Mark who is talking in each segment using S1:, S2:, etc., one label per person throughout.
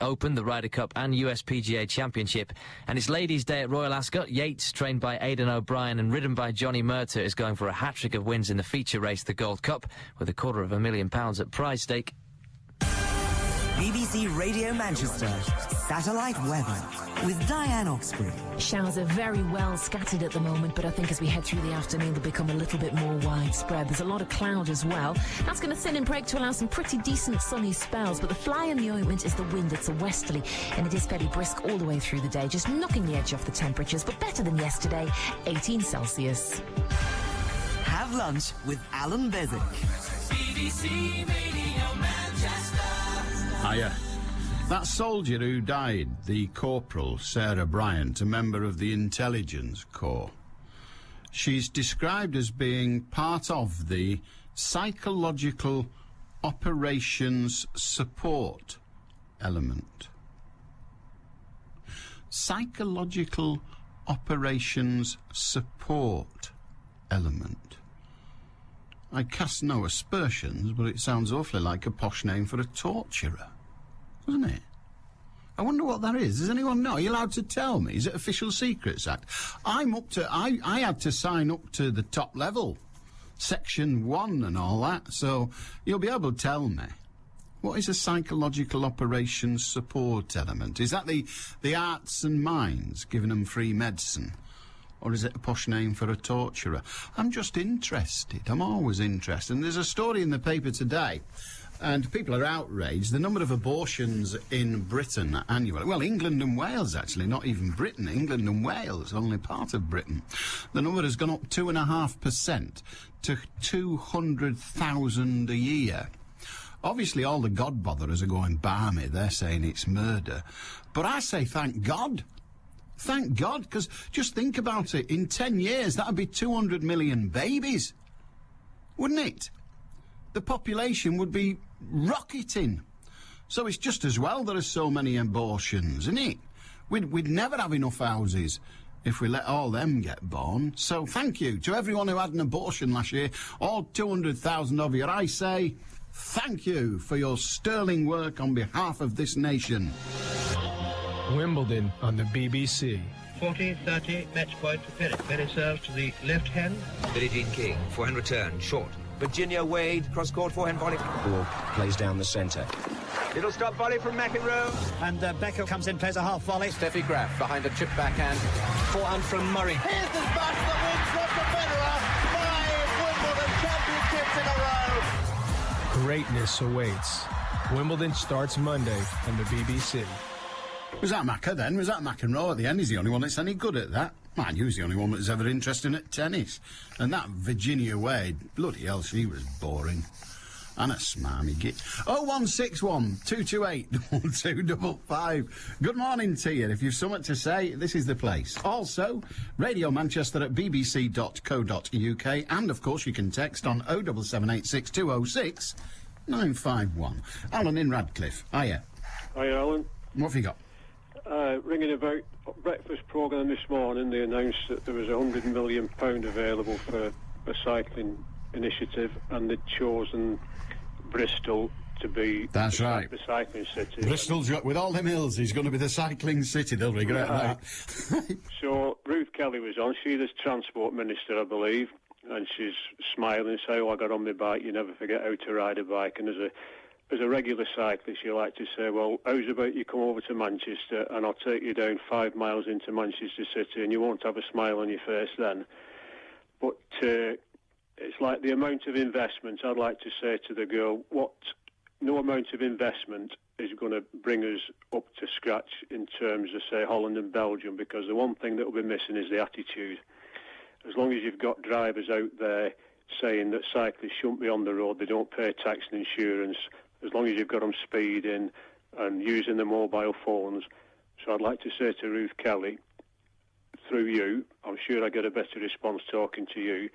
S1: Open, the Ryder Cup and USPGA Championship. And it's Ladies' Day at Royal Ascot. Yates, trained by Aidan O'Brien and ridden by Johnny Murtagh, is going for a hat-trick of wins in the feature race, the Gold Cup, with £250,000 at prize stake.
S2: BBC Radio Manchester, satellite weather with Diane Oxbury.
S3: Showers are very well scattered at the moment, but I think as we head through the afternoon they'll become a little bit more widespread. There's a lot of cloud as well. That's going to thin and break to allow some pretty decent sunny spells, but the fly in the ointment is the wind. It's a westerly, and it is fairly brisk all the way through the day, just knocking the edge off the temperatures, but better than yesterday, 18 Celsius.
S2: Have lunch with Allan Beswick.
S4: BBC Radio Manchester.
S5: Hiya. That soldier who died, the Corporal Sarah Bryant, a member of the Intelligence Corps, she's described as being part of the Psychological Operations Support element. Psychological Operations Support element. I cast no aspersions, but it sounds awfully like a posh name for a torturer, doesn't it? I wonder what that is. Does anyone know? Are you allowed to tell me? Is it Official Secrets Act? I had to sign up to the top level, Section 1 and all that, so you'll be able to tell me. What is a psychological operations support element? Is that the arts and minds giving them free medicine? Or is it a posh name for a torturer? I'm just interested. I'm always interested. And there's a story in the paper today, and people are outraged. The number of abortions in Britain annually, well, England and Wales, actually, not even Britain. England and Wales, only part of Britain. The number has gone up 2.5% to 200,000 a year. Obviously, all the God-botherers are going balmy. They're saying it's murder. But I say thank God. Thank God, because just think about it. In 10 years, that would be 200 million babies, wouldn't it? The population would be rocketing. So it's just as well there are so many abortions, isn't it? We'd never have enough houses if we let all them get born. So thank you to everyone who had an abortion last year, all 200,000 of you. I say thank you for your sterling work on behalf of this nation.
S6: Wimbledon on the BBC.
S7: 40-30, match point for Perry. Perry serves to the left hand.
S8: Billie Jean King, forehand return, short. Virginia Wade, cross-court, forehand volley.
S9: Ball plays down the centre.
S8: Little stop volley from McEnroe.
S10: And Becker comes in, plays a half volley.
S8: Steffi Graf behind a chip backhand.
S10: Forehand from Murray.
S11: Here's the smash that wins Roger Federer 5 Wimbledon championships in a row.
S6: Greatness awaits. Wimbledon starts Monday on the BBC.
S5: Was that Macca then? Was that McEnroe at the end? He's the only one that's any good at that. Man, he was the only one that was ever interested at tennis. And that Virginia Wade, bloody hell, she was boring. And a smarmy git. 0161 228 1255. Good morning to you. If you've something to say, this is the place. Also, Radio Manchester at bbc.co.uk. And, of course, you can text on 07786 206 951. Alan in Radcliffe. Hiya.
S12: Hiya, Alan.
S5: What have you got?
S12: Ringing about breakfast programme this morning, they announced that there was £100 million available for a cycling initiative, and they'd chosen Bristol to be
S5: That's right.
S12: the cycling city.
S5: Bristol's got, with all them hills, he's going to be the cycling city. They'll regret that.
S12: So Ruth Kelly was on. She's the Transport Minister, I believe, and she's smiling, saying, "Oh, I got on my bike. You never forget how to ride a bike." And as a regular cyclist, you like to say, "Well, how's about you come over to Manchester and I'll take you down 5 miles into Manchester City and you won't have a smile on your face then." But it's like the amount of investment. I'd like to say to the girl, no amount of investment is going to bring us up to scratch in terms of, say, Holland and Belgium, because the one thing that will be missing is the attitude. As long as you've got drivers out there saying that cyclists shouldn't be on the road, they don't pay tax and insurance, as long as you've got them speeding and using their mobile phones. So I'd like to say to Ruth Kelly, through you, I'm sure I get a better response talking to you,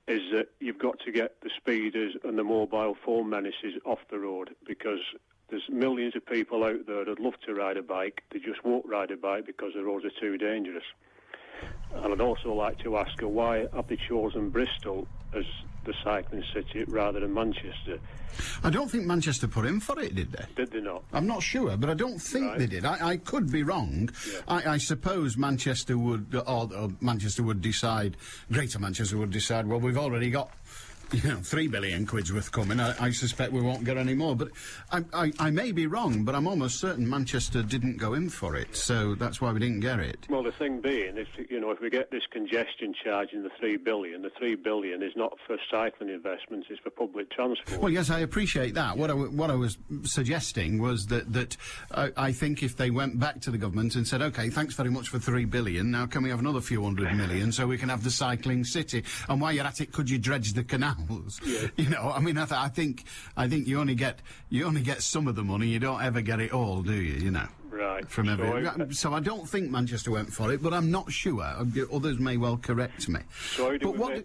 S12: is that you've got to get the speeders and the mobile phone menaces off the road, because there's millions of people out there that love to ride a bike. They just won't ride a bike because the roads are too dangerous. And I'd also like to ask her, why have they chosen Bristol as the cycling city rather than Manchester.
S5: I don't think Manchester put in for it, did they?
S12: Did they not?
S5: I'm not sure, but I don't think they did. I could be wrong.
S12: Yeah.
S5: I suppose Manchester would, or Manchester would decide, Greater Manchester would decide, well, we've already got, 3 billion quid's worth coming. I suspect we won't get any more. But I may be wrong, but I'm almost certain Manchester didn't go in for it, so that's why we didn't get it.
S12: Well, the thing being, if we get this congestion charge in the 3 billion, the 3 billion is not for cycling investments, it's for public transport.
S5: Well, yes, I appreciate that. What I was suggesting was that I think if they went back to the government and said, OK, thanks very much for 3 billion, now can we have another few hundred million so we can have the cycling city? And while you're at it, could you dredge the canals? Yeah. I mean, I think you only get some of the money. You don't ever get it all, do you?
S12: Right.
S5: So I don't think Manchester went for it, but I'm not sure. Others may well correct me.
S12: So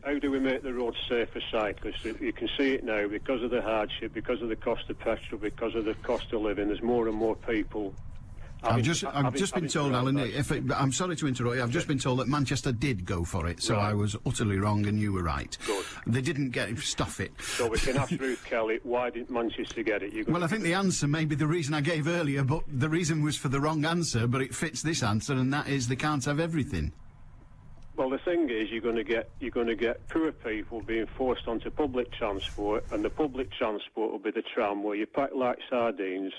S12: how do we make the roads safe for cyclists? You can see it now because of the hardship, because of the cost of petrol, because of the cost of living. There's more and more people.
S5: I've just been told, Alan, I'm sorry to interrupt you, I've just been told that Manchester did go for it, so I was utterly wrong and you were right.
S12: Good.
S5: They didn't stuff it.
S12: So we can ask Ruth Kelly, why didn't Manchester get it?
S5: Well, I think the answer may be the reason I gave earlier, but the reason was for the wrong answer, but it fits this answer, and that is they can't have everything.
S12: Well, the thing is, you're going to get poor people being forced onto public transport, and the public transport will be the tram where you pack like sardines,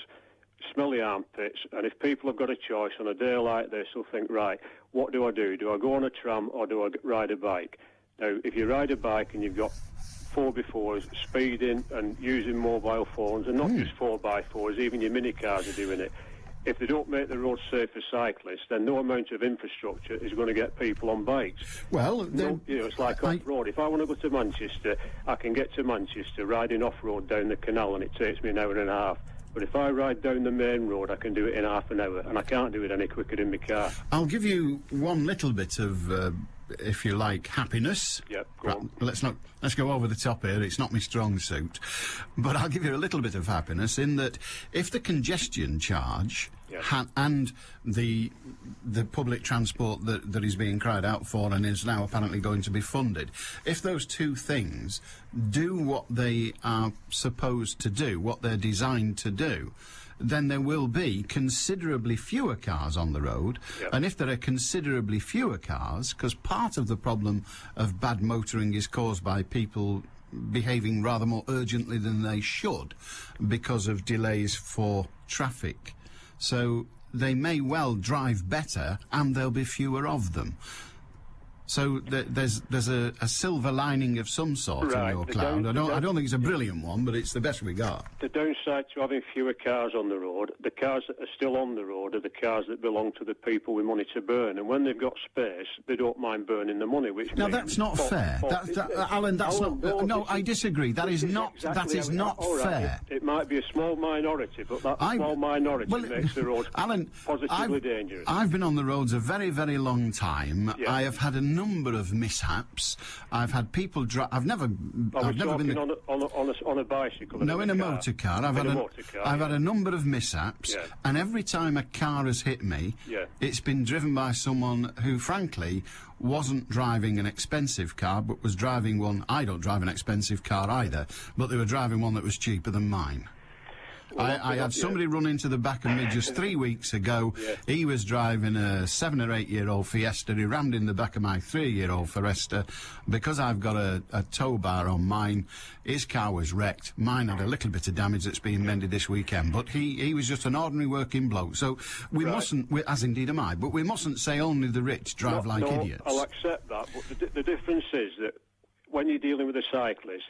S12: smelly armpits, and if people have got a choice on a day like this, they'll think, right, what do I do? Do I go on a tram or do I ride a bike? Now, if you ride a bike and you've got 4x4s speeding and using mobile phones, and not just 4x4s, even your mini cars are doing it. If they don't make the roads safe for cyclists, then no amount of infrastructure is going to get people on bikes.
S5: Well,
S12: it's like off-road. If I want to go to Manchester, I can get to Manchester riding off-road down the canal, and it takes me an hour and a half. But if I ride down the main road, I can do it in half an hour, and I can't do it any quicker in my car.
S5: I'll give you one little bit of, if you like, happiness.
S12: Yep, go on.
S5: Let's go over the top here. It's not my strong suit, but I'll give you a little bit of happiness in that if the congestion charge and the public transport that is being cried out for and is now apparently going to be funded, if those two things do what they are supposed to do, what they're designed to do, then there will be considerably fewer cars on the road. Yep. And if there are considerably fewer cars, because part of the problem of bad motoring is caused by people behaving rather more urgently than they should because of delays for traffic. So they may well drive better and there'll be fewer of them. So there's a silver lining of some sort in your cloud. I don't think it's a brilliant one, but it's the best we got.
S12: The downside to having fewer cars on the road, the cars that are still on the road are the cars that belong to the people with money to burn. And when they've got space, they don't mind burning the money.
S5: Now that's not fair, Alan. That's not. No, I disagree. That is not fair.
S12: It might be a small minority, but that small minority makes the roads positively dangerous.
S5: I've been on the roads a very, very long time. Yeah. I have had a number of mishaps. I've had people drive. I've never been
S12: on a bicycle.
S5: No, in a motor car. I've had a number of mishaps, and every time a car has hit me, it's been driven by someone who, frankly, wasn't driving an expensive car, but was driving one. I don't drive an expensive car either, but they were driving one that was cheaper than mine. Well, I had somebody run into the back of me just 3 weeks ago. He was driving a 7 or 8 year old Fiesta. He rammed in the back of my 3-year-old Fiesta. Because I've got a tow bar on mine, his car was wrecked. Mine had a little bit of damage that's being mended this weekend. But he was just an ordinary working bloke. So we mustn't, as indeed am I, but we mustn't say only the rich drive like idiots.
S12: I'll accept that. But the difference is that when you're dealing with a cyclist,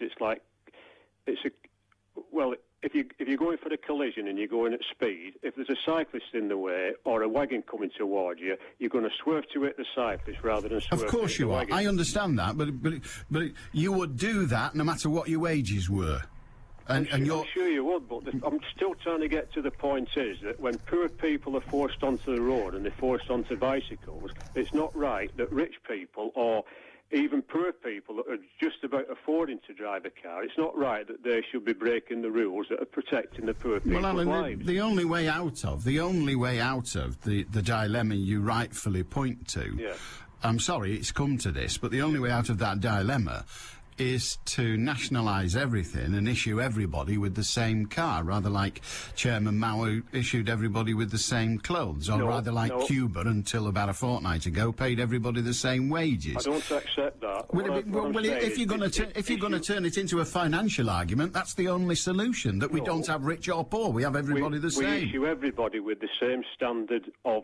S12: if you're going for a collision and you're going at speed, if there's a cyclist in the way or a wagon coming towards you, you're going to swerve to hit the cyclist rather than swerve to the wagon. Of course you are.
S5: I understand that, but you would do that no matter what your wages were. I'm
S12: sure you would, but I'm still trying to get to the point is that when poor people are forced onto the road and they're forced onto bicycles, it's not right that rich people or even poor people that are just about affording to drive a car, it's not right that they should be breaking the rules that are protecting the poor people's lives.
S5: The only way out of the dilemma you rightfully point to, I'm sorry it's come to this, but the only way out of that dilemma is to nationalise everything and issue everybody with the same car, rather like Chairman Mao who issued everybody with the same clothes, or rather like Cuba until about a fortnight ago paid everybody the same wages.
S12: I don't accept that.
S5: If you're going to turn it into a financial argument, that's the only solution, that we don't have rich or poor, we have everybody the same.
S12: We issue everybody with the same standard of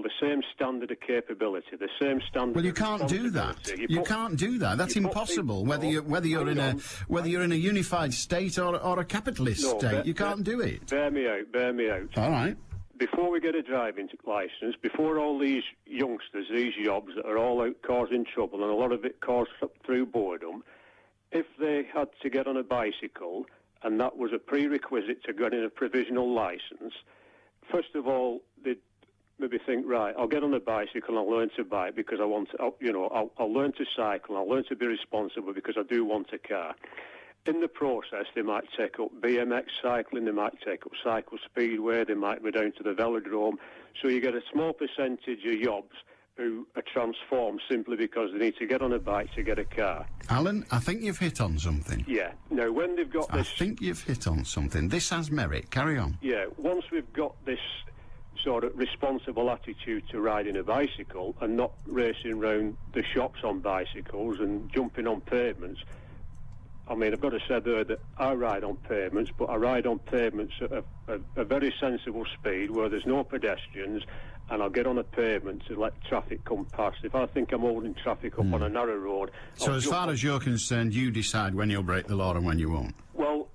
S12: the same standard of capability, the same standard.
S5: Well, you can't do that. You can't do that. That's impossible. Whether you're in a unified state or a capitalist state, you can't do it.
S12: Bear me out.
S5: All right.
S12: Before we get a driving licence, before all these youngsters, these jobs that are all out causing trouble, and a lot of it caused through boredom, if they had to get on a bicycle, and that was a prerequisite to getting a provisional licence, first of all, they'd maybe think, right, I'll get on a bicycle and I'll learn to bike because I want to, I'll learn to cycle, I'll learn to be responsible because I do want a car. In the process, they might take up BMX cycling, they might take up cycle speedway, they might go down to the velodrome. So you get a small percentage of yobs who are transformed simply because they need to get on a bike to get a car.
S5: Alan, I think you've hit on something.
S12: Yeah. Now, when they've got this...
S5: I think you've hit on something. This has merit. Carry on.
S12: Yeah. Once we've got this sort of responsible attitude to riding a bicycle and not racing around the shops on bicycles and jumping on pavements. I mean, I've got to say there that I ride on pavements, but I ride on pavements at a very sensible speed where there's no pedestrians, and I'll get on a pavement to let traffic come past. If I think I'm holding traffic up on a narrow road...
S5: So as far as you're concerned, you decide when you'll break the law and when you won't?
S12: Well,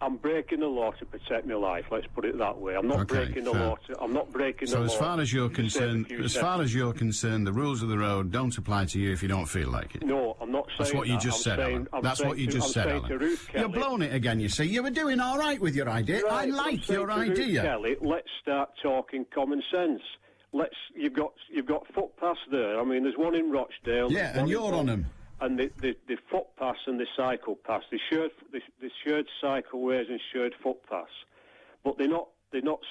S12: I'm breaking the law to protect my life. Let's put it that way. I'm not breaking the law. I'm not breaking the law.
S5: So as far as you're concerned, the rules of the road don't apply to you if you don't feel like it.
S12: No, I'm not saying
S5: that's what you just said, Alan. That's what you just said, Alan. You're blowing it again. You see, you were doing all right with your idea.
S12: Right,
S5: I like your idea.
S12: Kelly, let's start talking common sense. You've got footpaths there. I mean, there's one in Rochdale.
S5: Yeah, and you're on them.
S12: And the footpaths and the cycle paths, the shared cycleways and shared footpaths, but they're not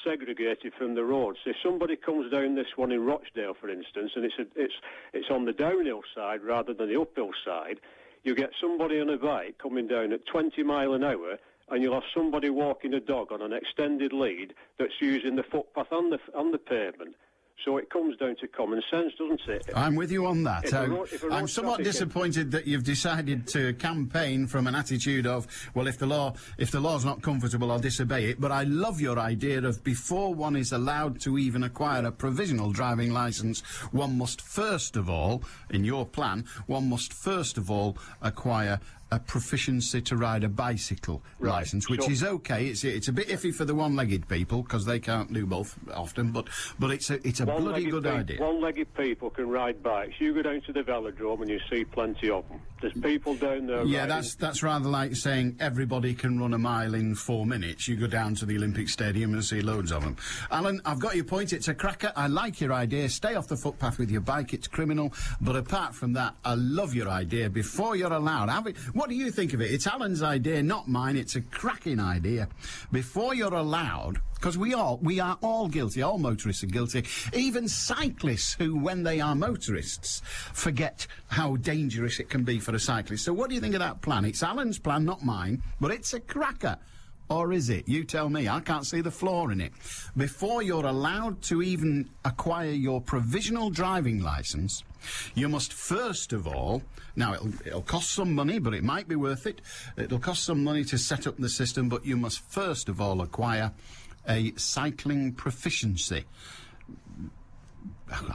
S12: segregated from the roads. So if somebody comes down this one in Rochdale, for instance, and it's on the downhill side rather than the uphill side, you get somebody on a bike coming down at 20 mile an hour, and you'll have somebody walking a dog on an extended lead that's using the footpath on the pavement. So it comes down to common sense, doesn't it?
S5: I'm with you on that. I'm somewhat disappointed that you've decided to campaign from an attitude of, well, if the law's not comfortable, I'll disobey it. But I love your idea of before one is allowed to even acquire a provisional driving licence, one must first of all, in your plan, acquire a proficiency to ride a bicycle licence, which is okay. It's a bit iffy for the one-legged people because they can't do both often, but it's a bloody good idea.
S12: One-legged people can ride bikes. You go down to the velodrome and you see plenty of them. There's people down there.
S5: Yeah, that's rather like saying everybody can run a mile in 4 minutes. You go down to the Olympic Stadium and see loads of them. Alan, I've got your point. It's a cracker. I like your idea. Stay off the footpath with your bike. It's criminal. But apart from that, I love your idea. Before you're allowed, what do you think of it? It's Alan's idea, not mine. It's a cracking idea. Before you're allowed, because we are all guilty, all motorists are guilty, even cyclists who, when they are motorists, forget how dangerous it can be for a cyclist. So what do you think of that plan? It's Alan's plan, not mine, but it's a cracker. Or is it? You tell me. I can't see the flaw in it. Before you're allowed to even acquire your provisional driving licence, you must first of all... Now, it'll cost some money, but it might be worth it. It'll cost some money to set up the system, but you must first of all acquire a cycling proficiency.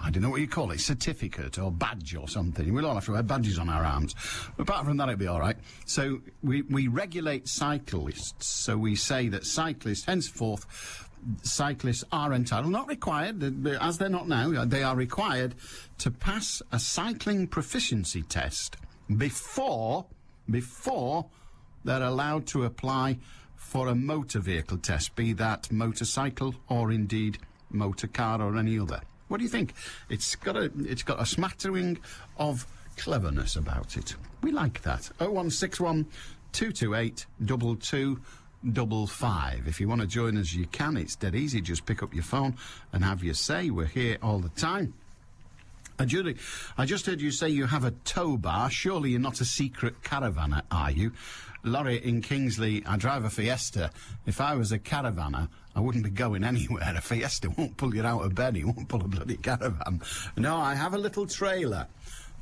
S5: I don't know what you call it, certificate or badge or something. We'll all have to wear badges on our arms. Apart from that, it'll be all right. So we regulate cyclists. So we say that cyclists, henceforth, cyclists are entitled, not required, as they're not now, they are required to pass a cycling proficiency test before they're allowed to apply for a motor vehicle test, be that motorcycle or indeed motor car or any other. What do you think? It's got a smattering of cleverness about it. We like that. 0161 228 2255. If you want to join us, you can. It's dead easy. Just pick up your phone and have your say. We're here all the time. Julie, I just heard you say you have a tow bar. Surely you're not a secret caravanner, are you? Laurie in Kingsley, I drive a Fiesta. If I was a caravanner, I wouldn't be going anywhere. A Fiesta won't pull you out of bed. It won't pull a bloody caravan. No, I have a little trailer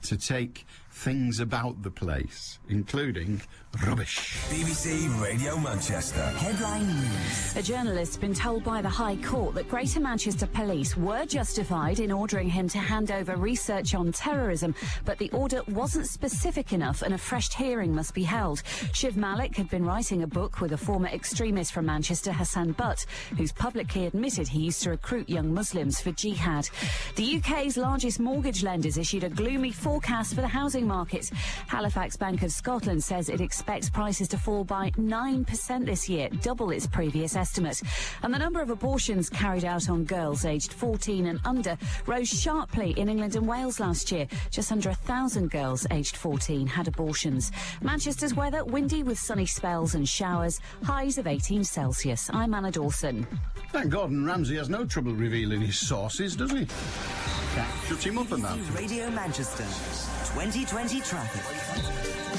S5: to take things about the place, including rubbish.
S13: BBC Radio Manchester.
S2: Headline news.
S14: A journalist's been told by the High Court that Greater Manchester Police were justified in ordering him to hand over research on terrorism, but the order wasn't specific enough and a fresh hearing must be held. Shiv Malik had been writing a book with a former extremist from Manchester, Hassan Butt, who's publicly admitted he used to recruit young Muslims for jihad. The UK's largest mortgage lenders issued a gloomy forecast for the housing market. Halifax Bank of Scotland says it expects prices to fall by 9% this year, double its previous estimate. And the number of abortions carried out on girls aged 14 and under rose sharply in England and Wales last year. Just under 1,000 girls aged 14 had abortions. Manchester's weather, windy with sunny spells and showers, highs of 18 Celsius. I'm Anna Dawson.
S5: Thank Gordon Ramsay has no trouble revealing his sources, does he? Shut him up about it.
S2: Radio Manchester. 2020 traffic.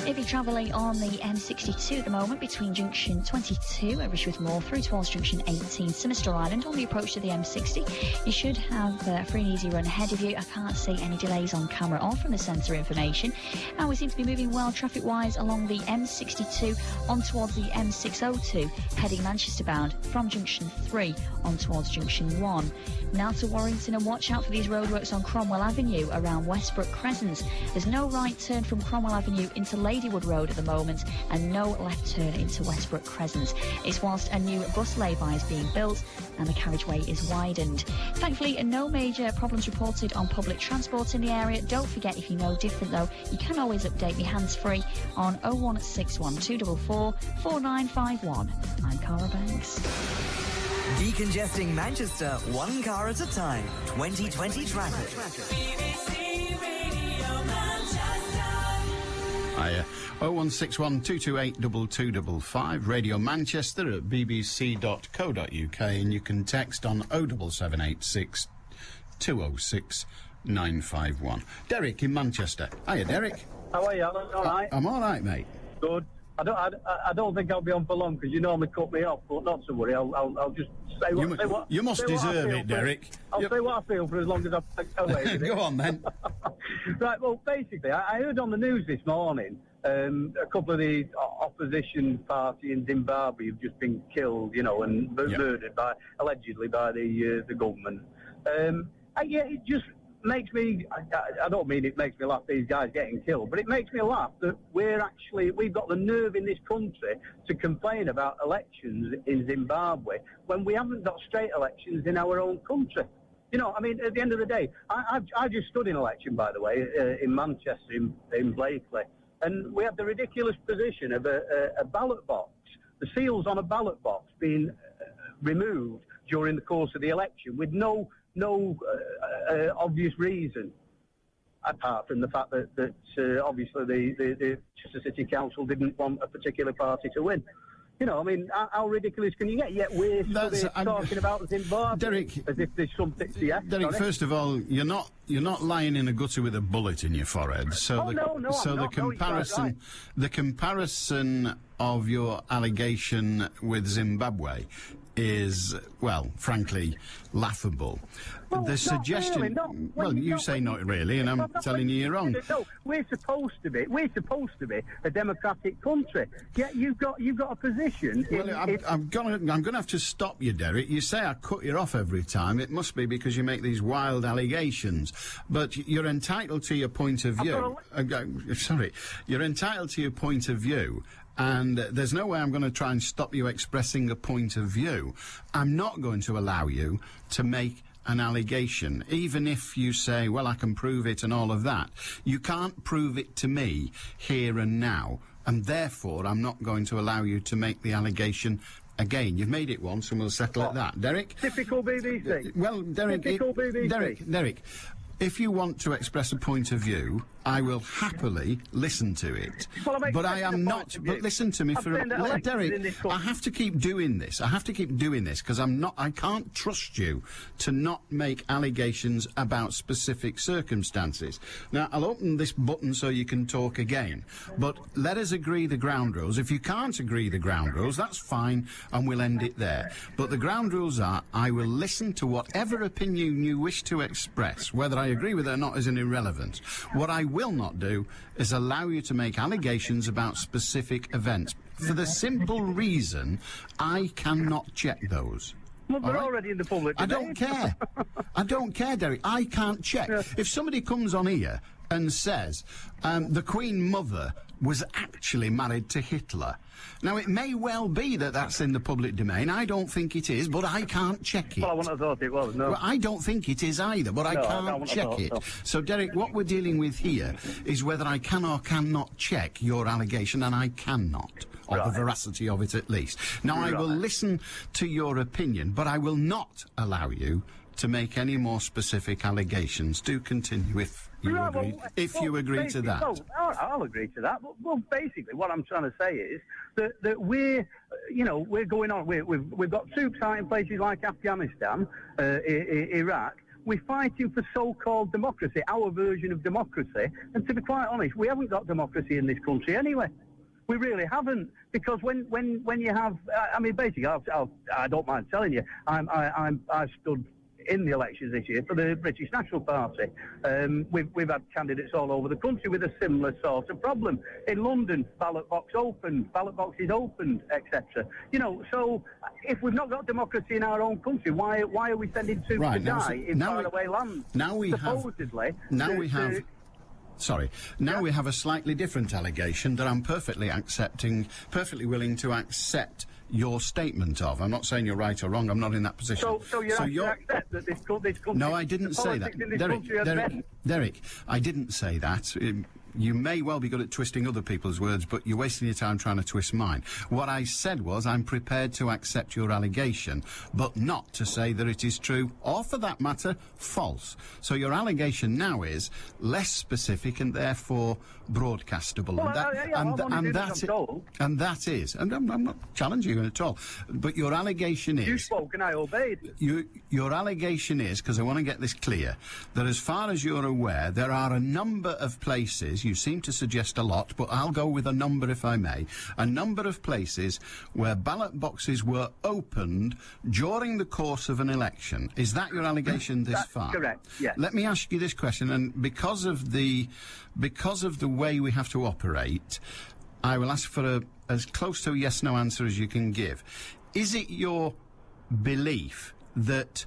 S15: If you're travelling on the M62 at the moment between junction 22 at Rishworth Moor through towards junction 18 Sinister Island on the approach to the M60, you should have a free and easy run ahead of you. I can't see any delays on camera or from the centre information, and we seem to be moving well traffic wise along the M62 on towards the M602 heading Manchester bound from junction 3 on towards junction 1. Now to Warrington, and watch out for these roadworks on Cromwell Avenue around Westbrook Crescent. There's no right turn from Cromwell Avenue into Ladywood Road at the moment and no left turn into Westbrook Crescent. It's whilst a new bus lay-by is being built and the carriageway is widened. Thankfully, no major problems reported on public transport in the area. Don't forget, if you know different though, you can always update me hands-free on 0161 244 4951. I'm Cara Banks.
S2: Decongesting Manchester, one car at a time. 2020 traffic.
S4: BBC Radio Manchester.
S5: Hiya. 0161 228 2255, Radio Manchester at bbc.co.uk, and you can text on 07786 206 951. Derek in Manchester. Hiya, Derek.
S16: How are you, Alan? All right?
S5: I'm all right, mate.
S16: Good. I don't think I'll be on for long because you normally cut me off, but not to worry. I'll just say what.
S5: You must deserve it, Derek.
S16: I'll say what I feel for as long as I away with it.
S5: Go on then.
S16: Right. Well, basically, I heard on the news this morning a couple of the opposition party in Zimbabwe have just been killed, and murdered allegedly by the government. It just makes me, I don't mean it makes me laugh, these guys getting killed, but it makes me laugh that we've got the nerve in this country to complain about elections in Zimbabwe when we haven't got straight elections in our own country. At the end of the day, I just stood in election, by the way, in Manchester, in Blakely, and we had the ridiculous position of a ballot box, the seals on a ballot box being removed during the course of the election with no obvious reason, apart from the fact that obviously the Manchester City Council didn't want a particular party to win. How ridiculous can you get? Yet we're talking about Zimbabwe, Derek, as if there's something. Yeah,
S5: Derek.
S16: Sorry?
S5: First of all, you're not lying in a gutter with a bullet in your forehead. So the comparison of your allegation with Zimbabwe is, well, frankly, laughable.
S16: Well,
S5: the suggestion,
S16: really,
S5: you say not really, and I'm telling you you're wrong.
S16: No, we're supposed to be a democratic country. Yet you've got a position.
S5: I'm gonna have to stop you, Derek. You say I cut you off every time. It must be because you make these wild allegations. But you're entitled to your point of view. You're entitled to your point of view. And there's no way I'm going to try and stop you expressing a point of view. I'm not going to allow you to make an allegation, even if you say, well, I can prove it and all of that. You can't prove it to me here and now, and therefore I'm not going to allow you to make the allegation again. You've made it once, and we'll settle at that. Derek?
S16: Typical BBC.
S5: Well, Derek...
S16: Typical BBC.
S5: Derek, if you want to express a point of view, I will happily listen to it.
S16: Well,
S5: but I am not. But listen to me Derek. I have to keep doing this. I have to keep doing this because I'm not. I can't trust you to not make allegations about specific circumstances. Now, I'll open this button so you can talk again. But let us agree the ground rules. If you can't agree the ground rules, that's fine, and we'll end it there. But the ground rules are: I will listen to whatever opinion you wish to express. Whether I agree with it or not is an irrelevance. What I will not do is allow you to make allegations about specific events for the simple reason I cannot check those.
S16: Well, they're already in the public
S5: domain. I don't care. I don't care, Derek. I can't check. Yeah. If somebody comes on here and says the Queen Mother was actually married to Hitler, now it may well be that that's in the public domain. I don't think it is, but I can't check it.
S16: Well, I wouldn't have thought it was, no.
S5: Well, I don't think it is either, but I can't check it. So, Derek, what we're dealing with here is whether I can or cannot check your allegation, and I cannot. Or the veracity of it, at least. Now, I will listen to your opinion, but I will not allow you to make any more specific allegations. Do continue if you agree. You agree to that.
S16: Well, I'll agree to that. Well, basically, what I'm trying to say is that we're going on. We've got troops out in places like Afghanistan, Iraq. We're fighting for so-called democracy, our version of democracy. And to be quite honest, we haven't got democracy in this country anyway. We really haven't, because when you have, I mean, basically, I don't mind telling you, I've stood in the elections this year for the British National Party. We've had candidates all over the country with a similar sort of problem. In London, ballot boxes opened, etc. You know, so if we've not got democracy in our own country, why are we sending troops to die in faraway lands?
S5: Now we have a slightly different allegation that I'm perfectly willing to accept your statement of. I'm not saying you're right or wrong. I'm not in that position.
S16: So you accept that this country...
S5: No, I didn't say that. Derek, I didn't say that. You may well be good at twisting other people's words, but you're wasting your time trying to twist mine. What I said was I'm prepared to accept your allegation, but not to say that it is true, or for that matter, false. So your allegation now is less specific and therefore broadcastable. And that is, and I'm not challenging you at all, but your allegation is...
S16: You spoke and I obeyed.
S5: Your allegation is, because I want to get this clear, that as far as you're aware, there are a number of places, you seem to suggest a lot, but I'll go with a number if I may, a number of places where ballot boxes were opened during the course of an election. Is that your allegation this far?
S16: That's correct, yes.
S5: Let me ask you this question, and because of the way we have to operate, I will ask for as close to a yes-no answer as you can give. Is it your belief that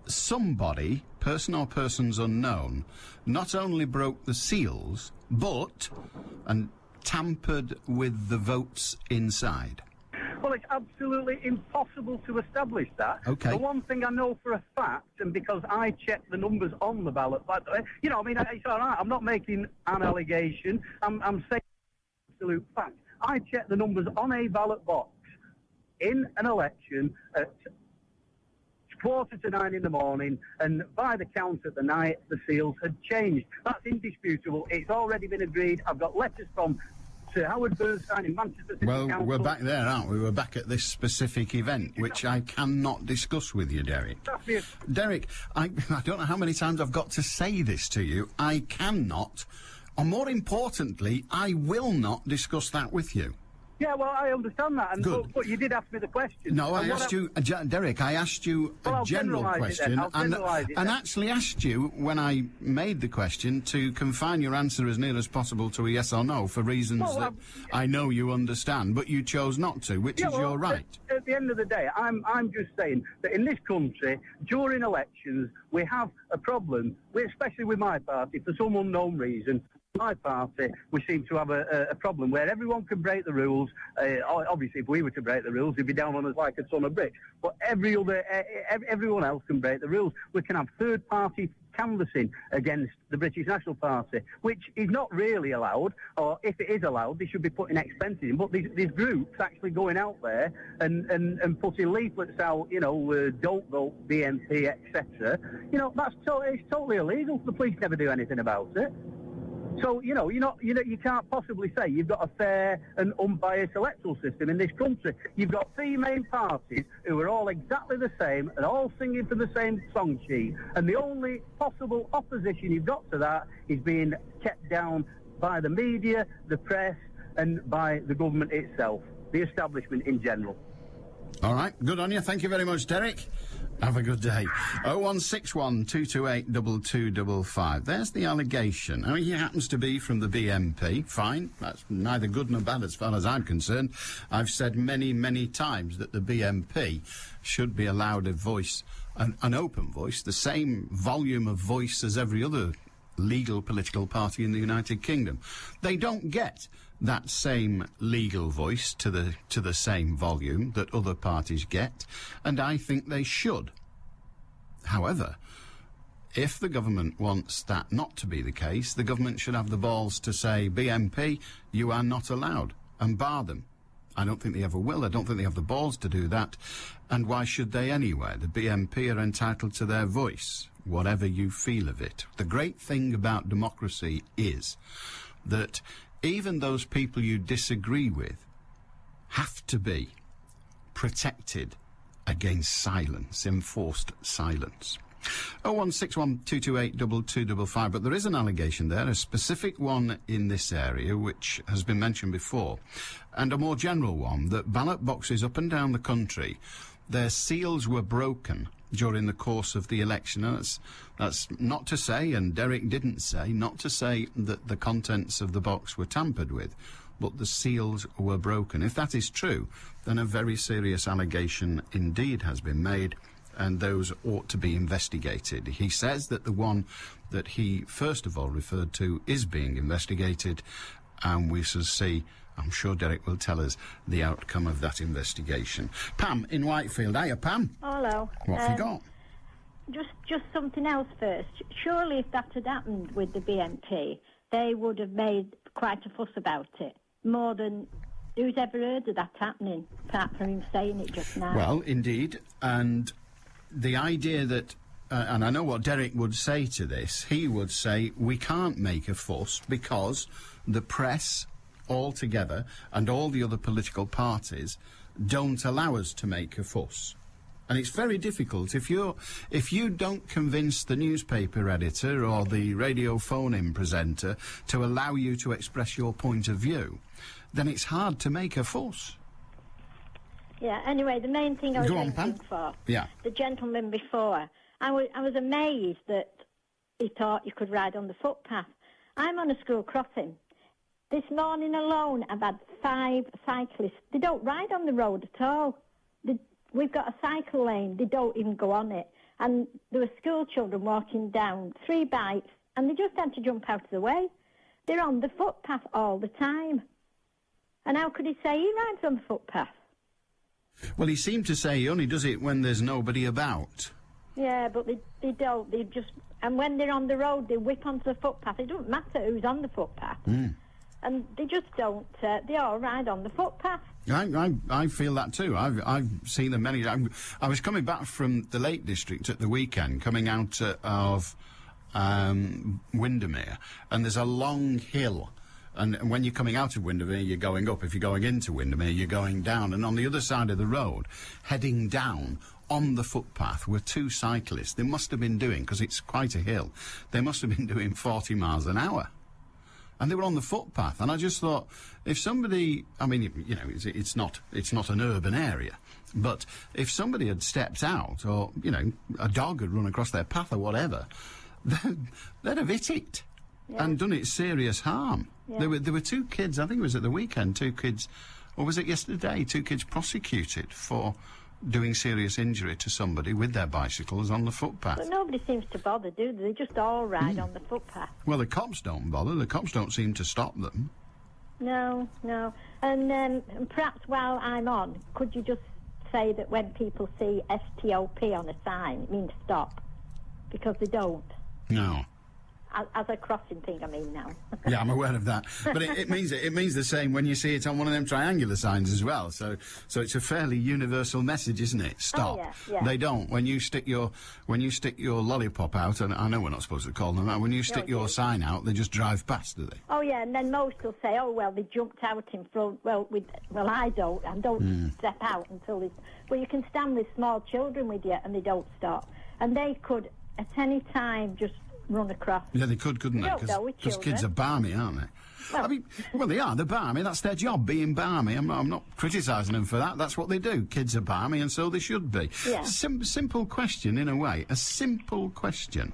S5: somebody, person or persons unknown, not only broke the seals, and tampered with the votes inside?
S16: Well, it's absolutely impossible to establish that.
S5: Okay.
S16: The one thing I know for a fact, and because I checked the numbers on the ballot, but, you know, I mean, it's all right. I'm not making an allegation. I'm saying absolute fact. I checked the numbers on a ballot box in an election at 8:45 in the morning, and by the count at the night, the seals had changed. That's indisputable. It's already been agreed. I've got letters from Sir Howard Bernstein in Manchester City Council.
S5: We're back there, aren't we? We're back at this specific event, which I cannot discuss with you, Derek. Derek, I don't know how many times I've got to say this to you. I cannot, or more importantly, I will not discuss that with you.
S16: Yeah, well, I understand that, but you did ask me the question.
S5: No, I asked you, Derek, I asked you a general question, and actually asked you, when I made the question, to confine your answer as near as possible to a yes or no, for reasons that I know you understand, but you chose not to, which is your right.
S16: At the end of the day, I'm just saying that in this country, during elections, we have a problem, especially with my party, for some unknown reason. My party, we seem to have a problem where everyone can break the rules. Obviously, if we were to break the rules, it'd be down on us like a ton of bricks. But everyone else can break the rules. We can have third-party canvassing against the British National Party, which is not really allowed, or if it is allowed, they should be putting expenses in. But these groups actually going out there and putting leaflets out, don't vote BNP, etc. It's totally illegal. The police never do anything about it. So, you can't possibly say you've got a fair and unbiased electoral system in this country. You've got three main parties who are all exactly the same and all singing from the same song sheet. And the only possible opposition you've got to that is being kept down by the media, the press, and by the government itself, the establishment in general.
S5: All right, good on you. Thank you very much, Derek. Have a good day. 0161 228 2255. There's the allegation. I mean, he happens to be from the BNP. Fine. That's neither good nor bad as far as I'm concerned. I've said many, many times that the BNP should be allowed a voice, an open voice, the same volume of voice as every other legal political party in the United Kingdom. They don't get that same legal voice to the same volume that other parties get, and I think they should. However, if the government wants that not to be the case, the government should have the balls to say, BNP, you are not allowed, and bar them. I don't think they ever will. I don't think they have the balls to do that. And why should they anyway? The BNP are entitled to their voice, whatever you feel of it. The great thing about democracy is that even those people you disagree with have to be protected against silence, enforced silence. 0161 228 2255. But there is an allegation there, a specific one in this area, which has been mentioned before, and a more general one, that ballot boxes up and down the country, their seals were broken during the course of the election. And that's not to say, and Derek didn't say, not to say that the contents of the box were tampered with, but the seals were broken. If that is true, then a very serious allegation indeed has been made, and those ought to be investigated. He says that the one that he first of all referred to is being investigated, and we shall see. I'm sure Derek will tell us the outcome of that investigation. Pam in Whitefield. Hiya, Pam.
S17: Hello.
S5: What have you got?
S17: Just something else first. Surely if that had happened with the BNP, they would have made quite a fuss about it. More than who's ever heard of that happening, apart from him saying it just now.
S5: Well, indeed. And the idea that, and I know what Derek would say to this, he would say, we can't make a fuss because the press altogether and all the other political parties don't allow us to make a fuss. And it's very difficult if you don't convince the newspaper editor or the radio phone-in presenter to allow you to express your point of view, then it's hard to make a fuss.
S17: Yeah, anyway, the main thing I was thinking for, the gentleman before, I was amazed that he thought you could ride on the footpath. I'm on a school crossing. This morning alone, I've had 5 cyclists. They don't ride on the road at all. We've got a cycle lane. They don't even go on it. And there were school children walking down, 3 bikes, and they just had to jump out of the way. They're on the footpath all the time. And how could he say he rides on the footpath?
S5: Well, he seemed to say he only does it when there's nobody about.
S17: Yeah, but they don't. They just... And when they're on the road, they whip onto the footpath. It doesn't matter who's on the footpath. And they just don't. They all ride on the footpath.
S5: I feel that too. I've seen them many. I was coming back from the Lake District at the weekend, coming out of Windermere, and there's a long hill. And when you're coming out of Windermere, you're going up. If you're going into Windermere, you're going down. And on the other side of the road, heading down on the footpath, were 2 cyclists. They must have been doing, because it's quite a hill, they must have been doing 40 miles an hour. And they were on the footpath, and I just thought, if somebody, I mean, it's not an urban area, but if somebody had stepped out, or, a dog had run across their path or whatever, they'd have hit it and done it serious harm. Yeah. There were 2 kids, I think it was at the weekend, 2 kids, or was it yesterday, 2 kids prosecuted for doing serious injury to somebody with their bicycles on the footpath.
S17: But nobody seems to bother, do they? They just all ride on the footpath.
S5: Well, the cops don't bother. The cops don't seem to stop them.
S17: No. And perhaps while I'm on, could you just say that when people see STOP on a sign, it means stop? Because they don't.
S5: No.
S17: As a crossing thing, I mean now.
S5: Yeah, I'm aware of that. But it means the same when you see it on one of them triangular signs as well. So it's a fairly universal message, isn't it? Stop.
S17: Oh, yeah.
S5: They don't. When you stick your lollipop out, and I know we're not supposed to call them that, when you stick your sign out, they just drive past, do they?
S17: Oh yeah, and then most will say, "Oh well, they jumped out in front." Well, I don't. I don't step out until they. Well, you can stand with small children with you, and they don't stop, and they could at any time just run across.
S5: Yeah, they could, couldn't they? Because kids are balmy, aren't they?
S17: Well,
S5: I mean, they are. They're balmy. That's their job, being balmy. I'm not criticising them for that. That's what they do. Kids are balmy, and so they should be.
S17: Yeah.
S5: Simple question, in a way. A simple question.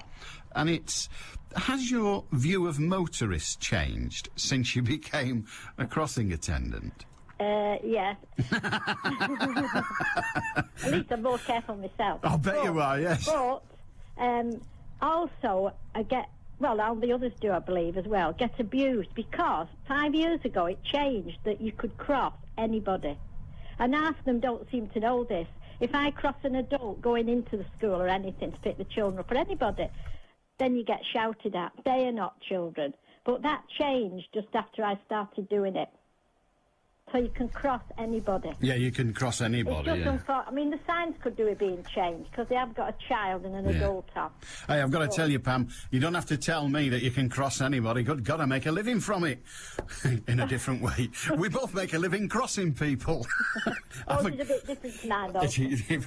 S5: And it's, has your view of motorists changed since you became a crossing attendant?
S17: Yes. At least I'm more careful myself.
S5: I'll bet you are, yes.
S17: But, also, all the others do, I believe, as well, get abused because 5 years ago it changed that you could cross anybody. And half of them don't seem to know this. If I cross an adult going into the school or anything to pick the children up or anybody, then you get shouted at. They are not children. But that changed just after I started doing it. So you can cross anybody.
S5: Yeah, you can cross anybody.
S17: It's just I mean, the signs could do with being changed because they have got a child and an adult on.
S5: Hey, I've got to tell you, Pam, you don't have to tell me that you can cross anybody. Good God, I make a living from it. In a different way. We both make a living crossing people.
S17: It's a bit different to mine, though.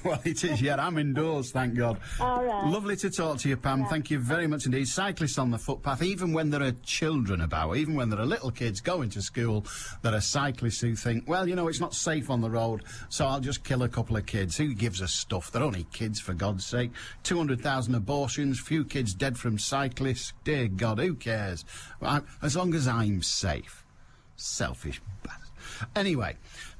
S5: Well, it is, yeah. I'm indoors, thank God.
S17: All right.
S5: Lovely to talk to you, Pam.
S17: Yeah.
S5: Thank you very much indeed. Cyclists on the footpath, even when there are children about, even when there are little kids going to school, there are cyclists who think, well, you know, it's not safe on the road, so I'll just kill a couple of kids. Who gives us stuff? They're only kids, for God's sake. 200,000 abortions, few kids dead from cyclists. Dear God, who cares? As long as I'm safe. Selfish bastard. Anyway,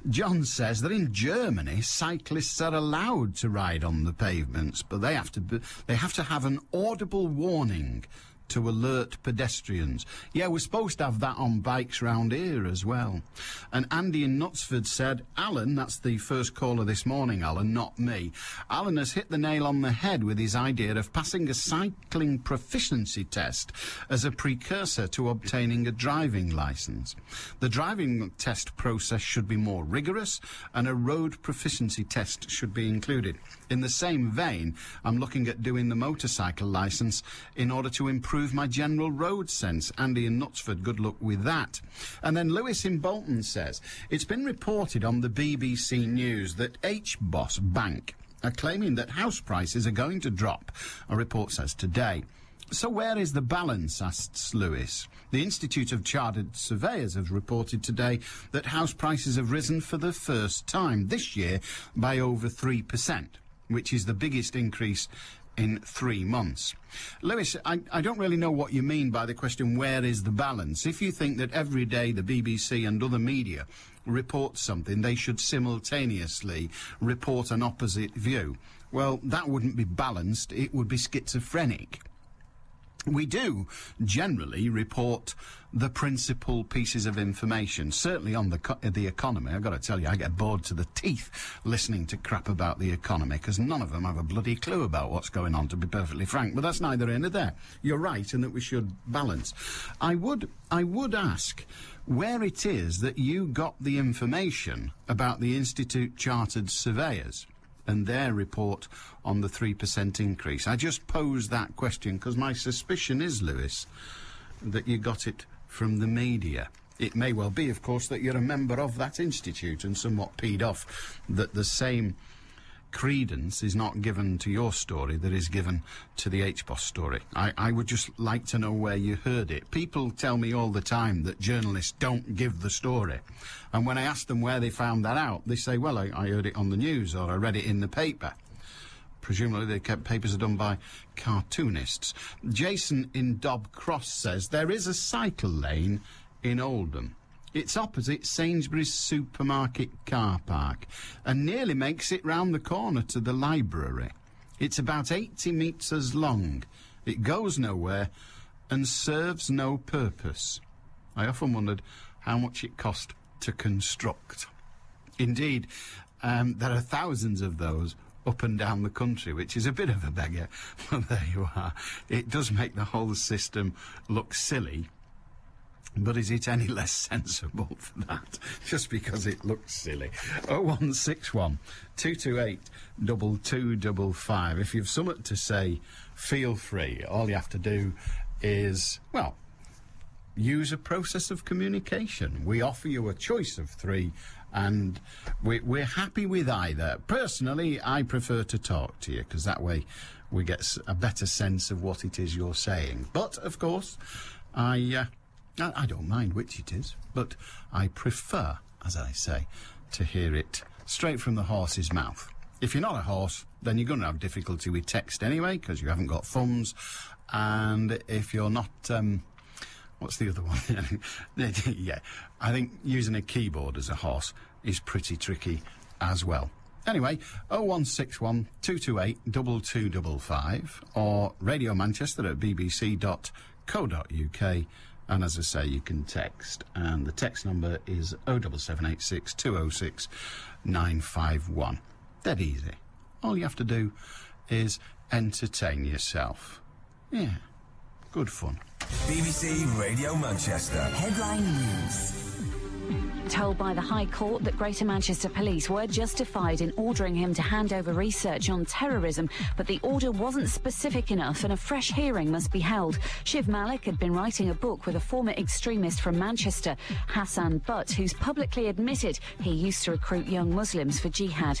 S5: John says that in Germany, cyclists are allowed to ride on the pavements, but they have to have an audible warning to alert pedestrians. Yeah, we're supposed to have that on bikes round here as well. And Andy in Knutsford said, Alan, that's the first caller this morning, Alan, not me. Alan has hit the nail on the head with his idea of passing a cycling proficiency test as a precursor to obtaining a driving licence. The driving test process should be more rigorous and a road proficiency test should be included. In the same vein, I'm looking at doing the motorcycle licence in order to improve my general road sense. Andy in Knutsford, good luck with that. And then Lewis in Bolton says, it's been reported on the BBC News that HBOS Bank are claiming that house prices are going to drop, a report says today. So where is the balance, asks Lewis. The Institute of Chartered Surveyors have reported today that house prices have risen for the first time this year by over 3%, which is the biggest increase in 3 months. Lewis, I don't really know what you mean by the question, where is the balance? If you think that every day the BBC and other media report something, they should simultaneously report an opposite view. Well, that wouldn't be balanced, it would be schizophrenic. We do generally report the principal pieces of information, certainly on the economy. I've got to tell you, I get bored to the teeth listening to crap about the economy, because none of them have a bloody clue about what's going on, to be perfectly frank. But that's neither here nor there. You're right in that we should balance. I would ask where it is that you got the information about the Institute Chartered Surveyors and their report on the 3% increase. I just pose that question because my suspicion is, Lewis, that you got it from the media. It may well be, of course, that you're a member of that institute and somewhat peed off that the same credence is not given to your story that is given to the HBOS story. I would just like to know where you heard it. People tell me all the time that journalists don't give the story. And when I ask them where they found that out, they say, well, I heard it on the news or I read it in the paper. Presumably the papers are done by cartoonists. Jason in Dobb Cross says, there is a cycle lane in Oldham. It's opposite Sainsbury's supermarket car park and nearly makes it round the corner to the library. It's about 80 metres long. It goes nowhere and serves no purpose. I often wondered how much it cost to construct. Indeed, there are thousands of those up and down the country, which is a bit of a beggar, but there you are. It does make the whole system look silly, but is it any less sensible for that, just because it looks silly? 0161 228 2255. If you've something to say, feel free. All you have to do is, well, use a process of communication. We offer you a choice of three, and we're happy with either. Personally, I prefer to talk to you, because that way we get a better sense of what it is you're saying. But, of course, I don't mind which it is, but I prefer, as I say, to hear it straight from the horse's mouth. If you're not a horse, then you're going to have difficulty with text anyway, because you haven't got thumbs. And if you're not... what's the other one? Yeah, I think using a keyboard as a horse is pretty tricky as well. Anyway, 0161 228 2255 or Radio Manchester at bbc.co.uk. And as I say, you can text. And the text number is 07786 206 951. Dead easy. All you have to do is entertain yourself. Yeah, good fun.
S13: BBC Radio Manchester.
S2: Headline News.
S14: Told by the High Court that Greater Manchester Police were justified in ordering him to hand over research on terrorism, but the order wasn't specific enough and a fresh hearing must be held. Shiv Malik had been writing a book with a former extremist from Manchester, Hassan Butt, who's publicly admitted he used to recruit young Muslims for jihad.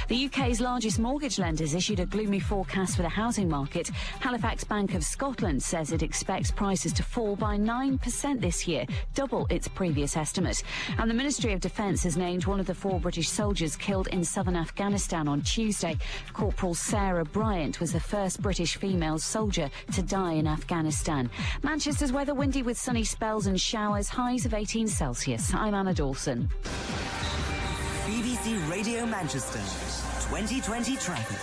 S14: The UK's largest mortgage lenders issued a gloomy forecast for the housing market. Halifax Bank of Scotland says it expects prices to fall by 9% this year, double its previous estimate. And the Ministry of Defence has named one of the 4 British soldiers killed in southern Afghanistan on Tuesday. Corporal Sarah Bryant was the first British female soldier to die in Afghanistan. Manchester's weather windy with sunny spells and showers, highs of 18 Celsius. I'm Anna Dawson.
S2: BBC Radio Manchester, 2020 traffic.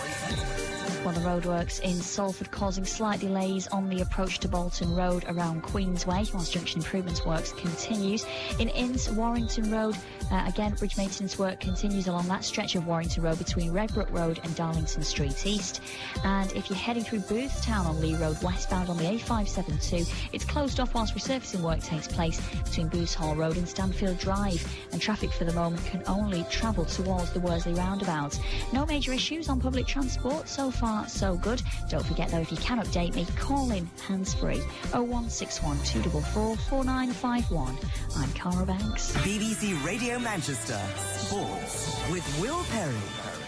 S15: Well, the roadworks in Salford causing slight delays on the approach to Bolton Road around Queensway, whilst junction improvements works continues. In Inns, Warrington Road, again, bridge maintenance work continues along that stretch of Warrington Road between Redbrook Road and Darlington Street East. And if you're heading through Boothstown on Lee Road westbound on the A572, it's closed off whilst resurfacing work takes place between Booths Hall Road and Stanfield Drive. And traffic for the moment can only travel towards the Worsley roundabout. No major issues on public transport so far. So good. Don't forget though, if you can update me, call in hands-free 0161 244 4951. I'm Cara Banks.
S2: BBC Radio Manchester Sports with Will Perry.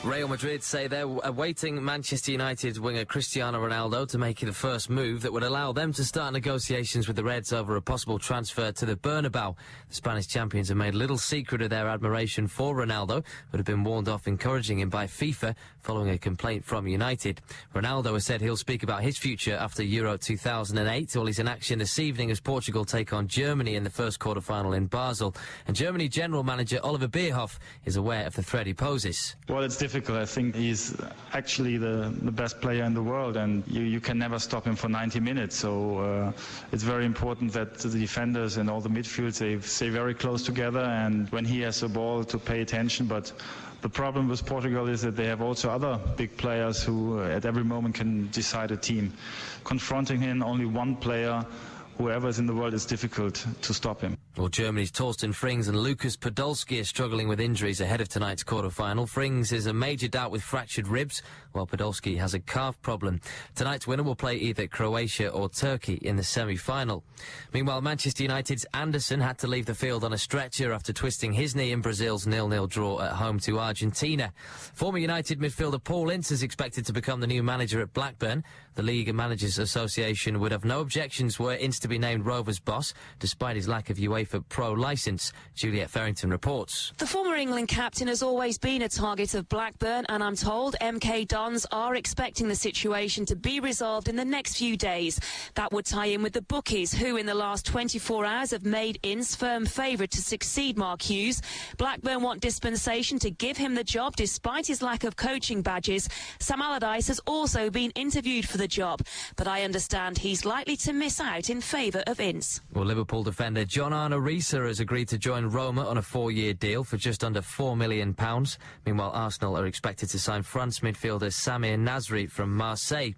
S1: Real Madrid say they're awaiting Manchester United winger Cristiano Ronaldo to make the first move that would allow them to start negotiations with the Reds over a possible transfer to the Bernabeu. The Spanish champions have made little secret of their admiration for Ronaldo, but have been warned off encouraging him by FIFA following a complaint from United. Ronaldo has said he'll speak about his future after Euro 2008. Well, he's in action this evening as Portugal take on Germany in the first quarter-final in Basel. And Germany general manager Oliver Bierhoff is aware of the threat he poses.
S18: Well, it's difficult. I think he's actually the best player in the world, and you can never stop him for 90 minutes. So it's very important that the defenders and all the midfields, they stay very close together, and when he has the ball, to pay attention. But the problem with Portugal is that they have also other big players who at every moment can decide a team. Confronting him, only one player, whoever is in the world, is difficult to stop him.
S1: Well, Germany's Torsten Frings and Lukas Podolski are struggling with injuries ahead of tonight's quarter-final. Frings is a major doubt with fractured ribs, while Podolski has a calf problem. Tonight's winner will play either Croatia or Turkey in the semi-final. Meanwhile, Manchester United's Anderson had to leave the field on a stretcher after twisting his knee in Brazil's 0-0 draw at home to Argentina. Former United midfielder Paul Ince is expected to become the new manager at Blackburn. The League and Managers Association would have no objections were Ince to be named Rovers boss, despite his lack of UEFA Pro licence. Juliet Farrington reports.
S19: The former England captain has always been a target of Blackburn, and I'm told MK Dons are expecting the situation to be resolved in the next few days. That would tie in with the bookies, who in the last 24 hours have made Ince firm favourite to succeed Mark Hughes. Blackburn want dispensation to give him the job despite his lack of coaching badges. Sam Allardyce has also been interviewed for the job, but I understand he's likely to miss out in favour of Ince.
S1: Well, Liverpool defender John Arne Riise has agreed to join Roma on a 4-year deal for just under £4 million. Meanwhile, Arsenal are expected to sign France midfielder Samir Nasri from Marseille.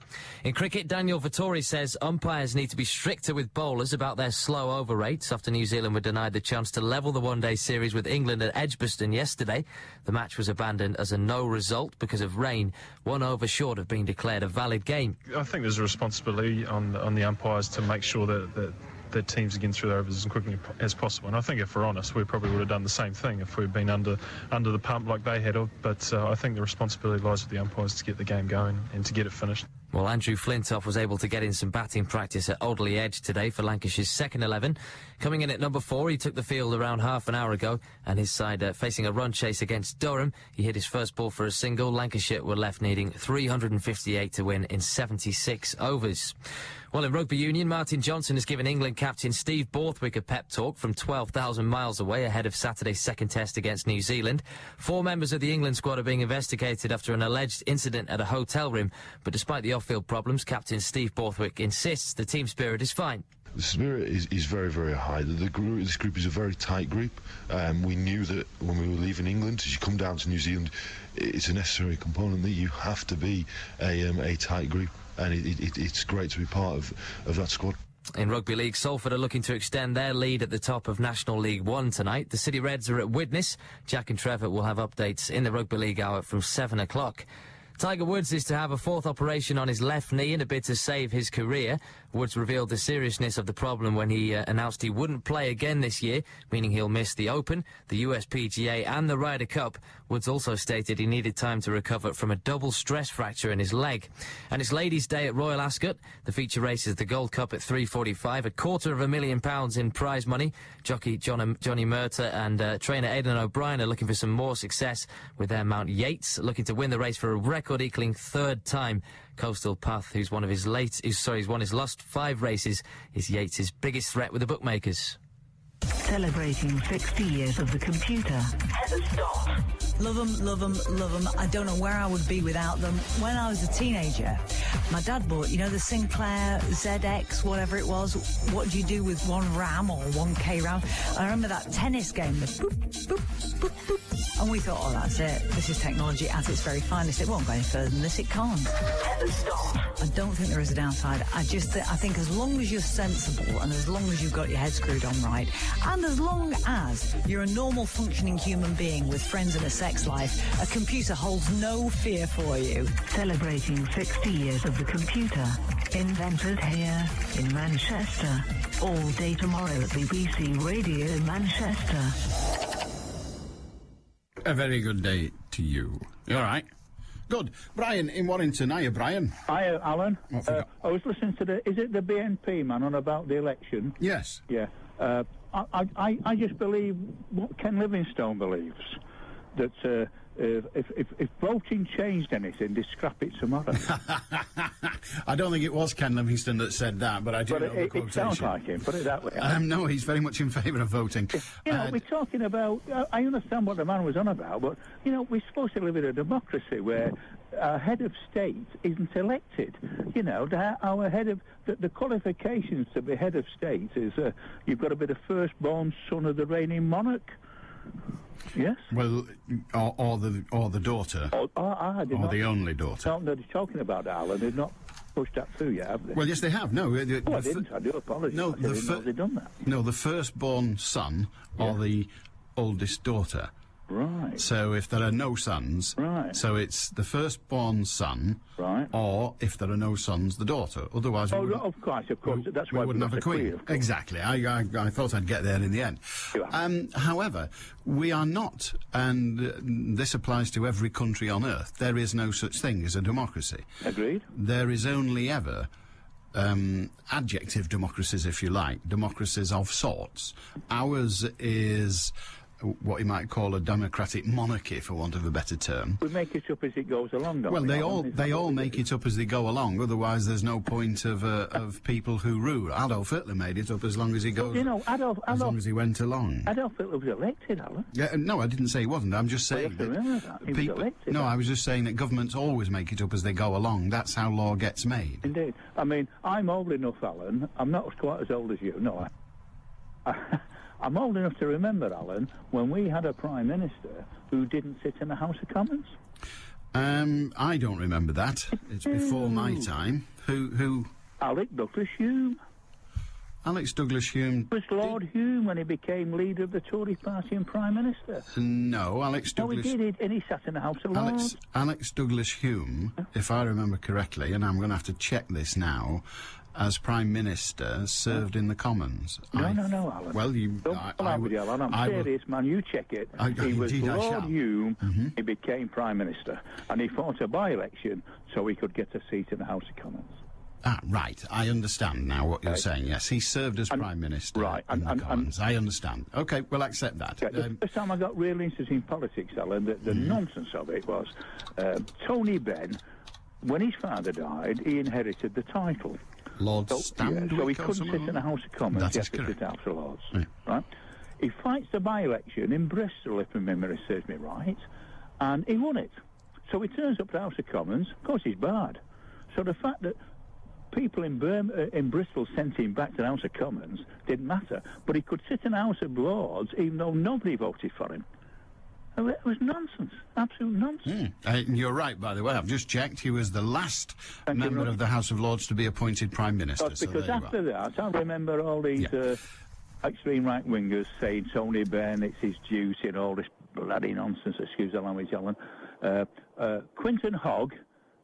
S1: In cricket, Daniel Vettori says umpires need to be stricter with bowlers about their slow over rates after New Zealand were denied the chance to level the one-day series with England at Edgbaston yesterday. The match was abandoned as a no result because of rain, 1 over short of being declared a valid game.
S20: I think there's a responsibility on the umpires to make sure that teams are getting through their overs as quickly as possible. And I think if we're honest, we probably would have done the same thing if we'd been under the pump like they had. But I think the responsibility lies with the umpires to get the game going and to get it finished.
S1: Well, Andrew Flintoff was able to get in some batting practice at Alderley Edge today for Lancashire's second 11. Coming in at number 4, he took the field around half an hour ago, and his side facing a run chase against Durham. He hit his first ball for a single. Lancashire were left needing 358 to win in 76 overs. Well, in rugby union, Martin Johnson has given England captain Steve Borthwick a pep talk from 12,000 miles away ahead of Saturday's second test against New Zealand. 4 members of the England squad are being investigated after an alleged incident at a hotel room, but despite the off-field problems, captain Steve Borthwick insists the team spirit is fine.
S21: The spirit is very, very high. This group is a very tight group. We knew that when we were leaving England, as you come down to New Zealand, it's a necessary component that you have to be a tight group, and it's great to be part of that squad.
S1: In Rugby League, Salford are looking to extend their lead at the top of National League 1 tonight. The City Reds are at Widnes. Jack and Trevor will have updates in the Rugby League hour from 7 o'clock. Tiger Woods is to have a 4th operation on his left knee in a bid to save his career. Woods revealed the seriousness of the problem when he announced he wouldn't play again this year, meaning he'll miss the Open, the US PGA and the Ryder Cup. Woods also stated he needed time to recover from a double stress fracture in his leg. And it's Ladies' Day at Royal Ascot. The feature race is the Gold Cup at 3:45, £250,000 in prize money. Jockey Johnny Murtagh and trainer Aidan O'Brien are looking for some more success with their Mount Yates, looking to win the race for a record-equaling 3rd time. Coastal Path, who's won his last 5 races, is Yates' biggest threat with the bookmakers.
S22: Celebrating 60 years of the computer. Heather Stott.
S23: Love them, love them, love them. I don't know where I would be without them. When I was a teenager, my dad bought, the Sinclair ZX, whatever it was. What do you do with 1 RAM or 1K RAM? I remember that tennis game, the boop, boop, boop, boop. And we thought, that's it. This is technology at its very finest. It won't go any further than this. It can't.
S22: Heather Stott.
S23: I don't think there is a downside. I think as long as you're sensible and as long as you've got your head screwed on right, and as long as you're a normal functioning human being with friends and a sex life, a computer holds no fear for you.
S22: Celebrating 60 years of the computer. Invented here in Manchester. All day tomorrow at BBC Radio Manchester.
S5: A very good day to you. You all right? Good. Brian in Warrington. Hiya, Brian.
S24: Hiya, Alan. I was listening to is it the BNP man on about the election?
S5: Yes.
S24: Yeah. I just believe what Ken Livingstone believes, that if voting changed anything, they'd scrap it tomorrow.
S5: I don't think it was Ken Livingstone that said that, but I do know the quotation.
S24: It sounds like him, put it that way.
S5: No, he's very much in favour of voting.
S24: We're talking about, I understand what the man was on about, but, we're supposed to live in a democracy where our head of state isn't elected. Our head of, the qualifications to be head of state is you've got to be the firstborn son of the reigning monarch. Yes.
S5: Well, or the daughter. Or the only daughter.
S24: No, they're talking about that, Alan. They've not pushed that through yet, have they?
S5: Well, yes, they have. No,
S24: I didn't. I do apologise.
S5: No,
S24: I didn't know they'd done that.
S5: No, the firstborn son or the oldest daughter.
S24: Right.
S5: So if there are no sons,
S24: right.
S5: So it's the firstborn son,
S24: right.
S5: Or if there are no sons, the daughter. Otherwise,
S24: of course, that's why
S5: we wouldn't have a queen. Exactly. I thought I'd get there in the end. However, we are not, and this applies to every country on earth. There is no such thing as a democracy.
S24: Agreed.
S5: There is only ever adjective democracies, if you like, democracies of sorts. Ours is what you might call a democratic monarchy, for want of a better term.
S24: We make it up as it goes along, don't
S5: well,
S24: we?
S5: they all make it up as they go along. Otherwise, there's no point of people who rule. Adolf Hitler made it up as long as he goes. As long as he went along.
S24: Adolf Hitler was elected, Alan.
S5: Yeah, no, I didn't say he wasn't. I'm just saying
S24: that he was elected.
S5: No, I was just saying that governments always make it up as they go along. That's how law gets made.
S24: Indeed. I mean, I'm old enough, Alan. I'm not quite as old as you. No, I'm old enough to remember, Alan, when we had a Prime Minister who didn't sit in the House of Commons.
S5: I don't remember that. It's before my time. Who?
S24: Alex Douglas Hume.
S5: Alex Douglas Hume.
S24: Was Lord Hume when he became leader of the Tory party and Prime Minister?
S5: No, Alex Douglas...
S24: No, he did, and he sat in the House of Lords.
S5: Alex Douglas Hume, if I remember correctly, and I'm going to have to check this now, as Prime Minister, served in the Commons.
S24: No, Alan.
S5: Well,
S24: Alan. I'm serious, man. You check it. He was Lord Hume.
S5: Mm-hmm.
S24: He became Prime Minister, and he fought a by-election so he could get a seat in the House of Commons.
S5: Ah, right. I understand now what you're saying. Yes, he served as Prime Minister in the Commons. I understand. OK, we'll accept that.
S24: The first time I got really interested in politics, Alan, the nonsense of it was Tony Benn, when his father died, he inherited the title.
S5: Lord Stanwick,
S24: so he couldn't sit in the House of Commons.
S5: That
S24: he
S5: is
S24: had to sit in the House of Lords.
S5: Yeah.
S24: Right? He fights the by-election in Bristol, if my memory serves me right, and he won it. So he turns up to the House of Commons. Of course, he's barred. So the fact that people in Bristol sent him back to the House of Commons didn't matter. But he could sit in the House of Lords even though nobody voted for him. It was nonsense, absolute nonsense.
S5: You're right, by the way. I've just checked. He was the last member of the House of Lords to be appointed Prime Minister.
S24: Because after that, I remember all these extreme right-wingers saying Tony Benn, it's his duty and all this bloody nonsense, excuse the language, Alan. Quinton Hogg,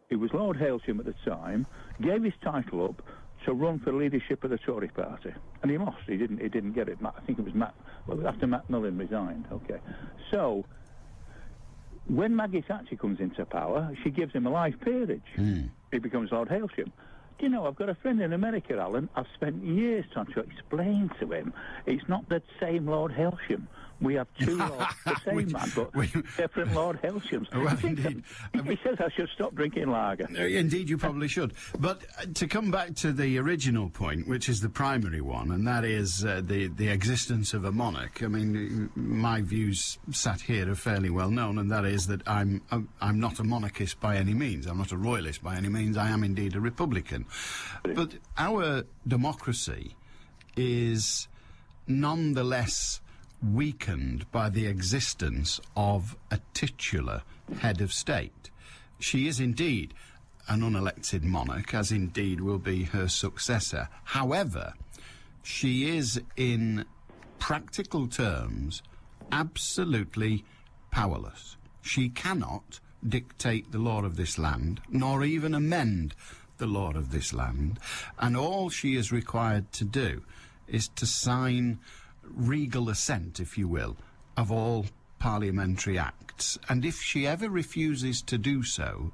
S24: who was Lord Hailsham at the time, gave his title up to run for leadership of the Tory party. And he lost. He didn't get it. I think it was after Matt Millen resigned. OK. So when Maggie Thatcher comes into power, she gives him a life peerage. He becomes Lord Hailsham. Do you know, I've got a friend in America, Alan. I've spent years trying to explain to him it's not the same Lord Hailsham. We have two lords, the same man, but different Lord Hailshams.
S5: Well, indeed.
S24: He says I should stop drinking lager.
S5: Indeed, you probably should. But to come back to the original point, which is the primary one, and that is the existence of a monarch. I mean, my views sat here are fairly well known, and that is that I'm not a monarchist by any means. I'm not a royalist by any means. I am indeed a republican. But our democracy is nonetheless weakened by the existence of a titular head of state. She is indeed an unelected monarch, as indeed will be her successor. However, she is in practical terms absolutely powerless. She cannot dictate the law of this land, nor even amend the law of this land, and all she is required to do is to sign regal assent, if you will, of all parliamentary acts. And if she ever refuses to do so,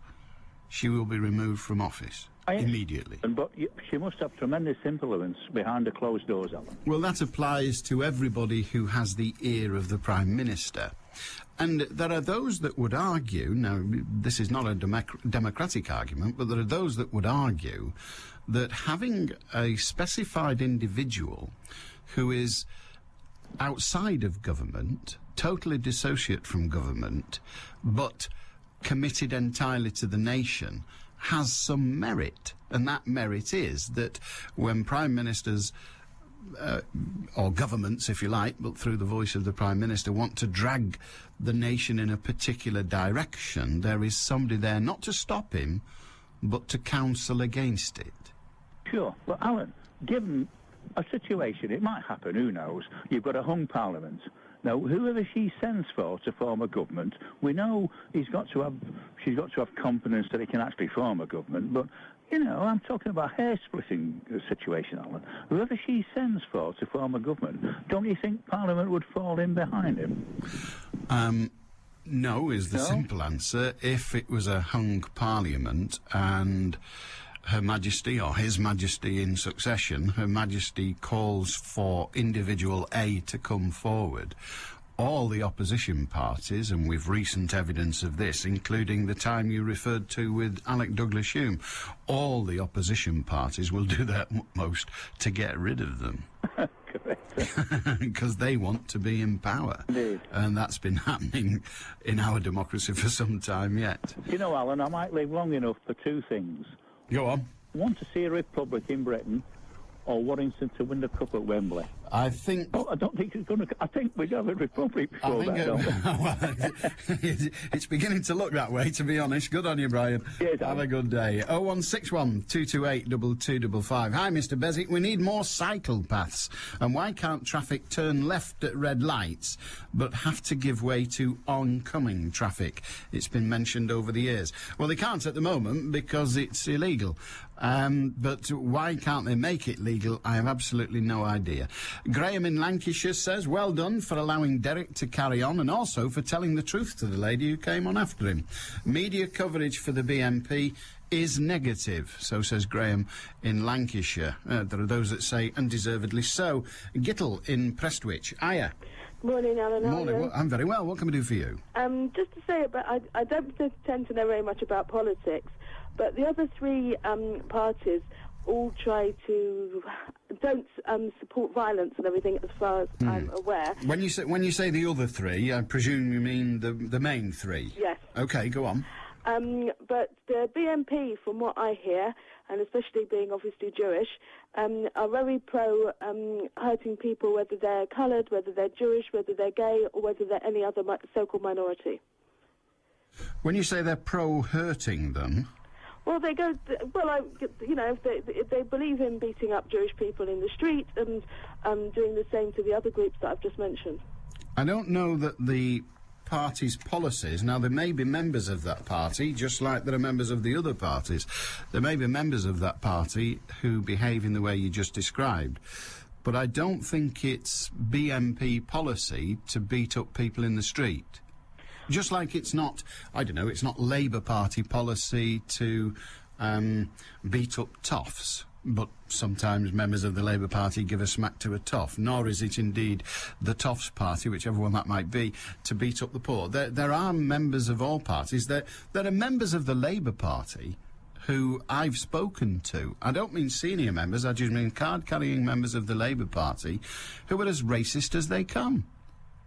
S5: she will be removed from office immediately.
S24: But she must have tremendous influence behind the closed doors, Alan.
S5: Well, that applies to everybody who has the ear of the Prime Minister. And there are those that would argue, now this is not a democratic argument, but there are those that would argue that having a specified individual who is outside of government, totally dissociate from government, but committed entirely to the nation, has some merit. And that merit is that when Prime Ministers, or governments, if you like, but through the voice of the Prime Minister, want to drag the nation in a particular direction, there is somebody there not to stop him, but to counsel against it.
S24: Sure. But, Alan, given a situation, it might happen, who knows? You've got a hung parliament. Now, whoever she sends for to form a government, we know she's got to have confidence that he can actually form a government, but, you know, I'm talking about a hair-splitting situation, Alan. Whoever she sends for to form a government, don't you think Parliament would fall in behind him?
S5: No, is the simple answer. If it was a hung Parliament and Her Majesty, or His Majesty in succession, Her Majesty calls for individual A to come forward, all the opposition parties, and we've recent evidence of this, including the time you referred to with Alec Douglas-Hume, all the opposition parties will do their utmost to get rid of them. Because they want to be in power.
S24: Indeed.
S5: And that's been happening in our democracy for some time yet.
S24: You know, Alan, I might live long enough for two things.
S5: Go on.
S24: Want to see a republic in Britain, or Warrington to win the cup at Wembley?
S5: I think...
S24: Oh, I don't think it's going to... I think we'd have a republic before that, don't we?
S5: It's beginning to look that way, to be honest. Good on you, Brian.
S24: Yes,
S5: have a good day. 0161 228 2255. Hi, Mr. Beswick. We need more cycle paths. And why can't traffic turn left at red lights, but have to give way to oncoming traffic? It's been mentioned over the years. Well, they can't at the moment because it's illegal. But why can't they make it legal? I have absolutely no idea. Graham in Lancashire says, well done for allowing Derek to carry on and also for telling the truth to the lady who came on after him. Media coverage for the BNP is negative, so says Graham in Lancashire. There are those that say undeservedly so. Gittle in Prestwich. Hiya.
S3: Morning, Alan.
S5: Morning. Well, I'm very well. What can we do for you?
S3: Just to say, I don't tend to know very much about politics, but the other three parties all try to don't support violence and everything, as far as I'm aware.
S5: When you say the other three, I presume you mean the main three.
S3: Yes.
S5: Okay, go on.
S3: But the BNP, from what I hear, and especially being obviously Jewish, are very pro hurting people, whether they're coloured, whether they're Jewish, whether they're gay, or whether they're any other so-called minority.
S5: When you say they're pro hurting them.
S3: Well, they go. Well, if they believe in beating up Jewish people in the street and doing the same to the other groups that I've just mentioned.
S5: I don't know that the party's policies. Now, there may be members of that party, just like there are members of the other parties. There may be members of that party who behave in the way you just described. But I don't think it's BNP policy to beat up people in the street. Just like it's not, I don't know, it's not Labour Party policy to beat up toffs, but sometimes members of the Labour Party give a smack to a toff, nor is it indeed the Toffs Party, whichever one that might be, to beat up the poor. There are members of all parties. There are members of the Labour Party who I've spoken to. I don't mean senior members, I just mean card-carrying members of the Labour Party who are as racist as they come.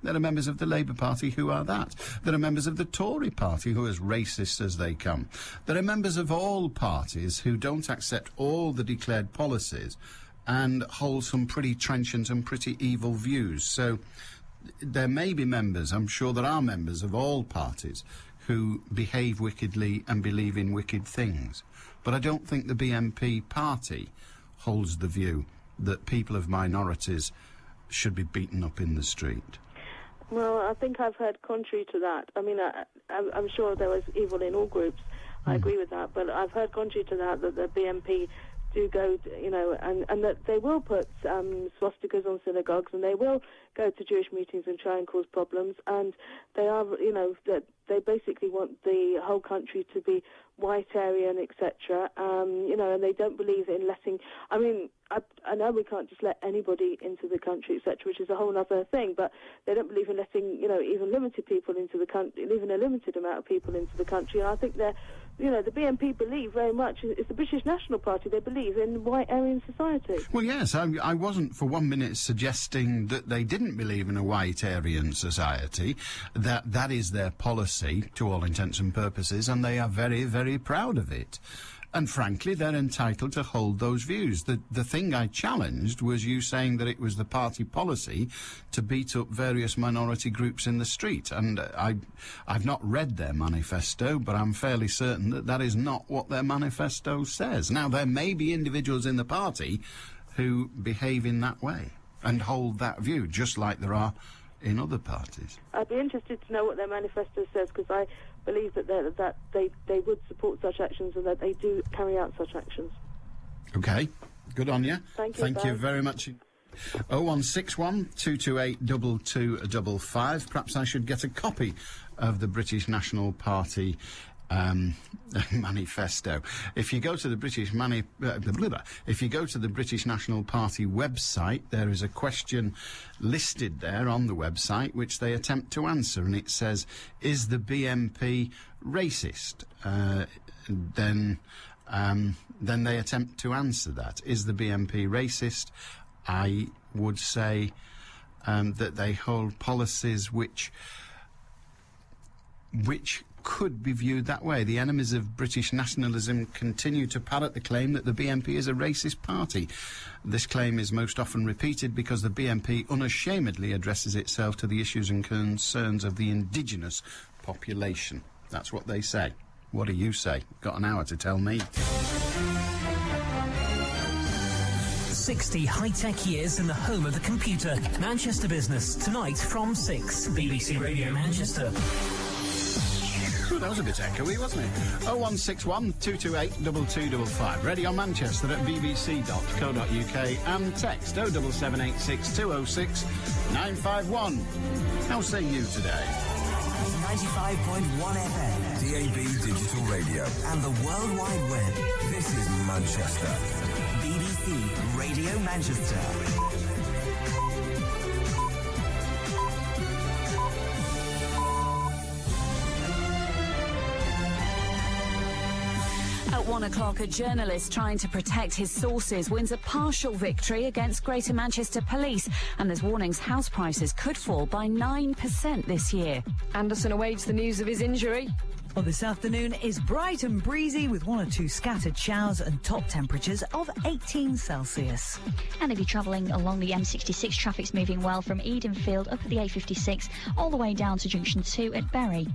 S5: There are members of the Labour Party who are that. There are members of the Tory Party who are as racist as they come. There are members of all parties who don't accept all the declared policies and hold some pretty trenchant and pretty evil views. So there may be members, I'm sure there are members of all parties who behave wickedly and believe in wicked things. But I don't think the BNP party holds the view that people of minorities should be beaten up in the street.
S3: Well, I think I've heard contrary to that. I mean, I'm sure there was evil in all groups. I agree with that. But I've heard contrary to that the BNP do go, and that they will put swastikas on synagogues and they will go to Jewish meetings and try and cause problems. And they are, that they basically want the whole country to be white, Aryan, etc. And they don't believe in letting. I mean, I know we can't just let anybody into the country, etc., which is a whole other thing. But they don't believe in letting, even limited people into the country, even a limited amount of people into the country. And I think they're, the BNP believe very much. It's the British National Party. They believe in white Aryan society.
S5: Well, yes, I wasn't for 1 minute suggesting that they didn't believe in a white Aryan society. That is their policy to all intents and purposes, and they are very, very proud of it. And frankly, they're entitled to hold those views. The thing I challenged was you saying that it was the party policy to beat up various minority groups in the street. And I've not read their manifesto, but I'm fairly certain that is not what their manifesto says. Now, there may be individuals in the party who behave in that way and hold that view, just like there are in other parties.
S3: I'd be interested to know what their manifesto says, because I believe that they would support such actions and that they do carry out such actions.
S5: OK. Good on you.
S3: Thank you
S5: very much. 0161 228 2255. Perhaps I should get a copy of the British National Party manifesto. If you go to the if you go to the British National Party website, there is a question listed there on the website which they attempt to answer, and it says, "Is the BNP racist?" Then they attempt to answer that. Is the BNP racist? I would say that they hold policies which could be viewed that way. The enemies of British nationalism continue to parrot the claim that the BNP is a racist party. This claim is most often repeated because the BNP unashamedly addresses itself to the issues and concerns of the indigenous population. That's what they say. What do you say? Got an hour to tell me.
S2: 60 high-tech years in the home of the computer. Manchester Business, tonight from 6. BBC Radio Manchester.
S5: Ooh, that was a bit echoey, wasn't it? 0161 228 2255. Radio Manchester at bbc.co.uk and text 07786 206 951. How say you today?
S13: 95.1 FM, DAB Digital Radio, and the World Wide Web. This is Manchester.
S2: BBC Radio Manchester.
S14: At 1 o'clock, a journalist trying to protect his sources wins a partial victory against Greater Manchester Police, and there's warnings house prices could fall by 9% this year.
S7: Anderson awaits the news of his injury.
S23: Well, this afternoon is bright and breezy with 1 or 2 scattered showers and top temperatures of 18 Celsius.
S15: And if you're travelling along the M66, traffic's moving well from Edenfield up at the A56 all the way down to Junction 2 at Bury.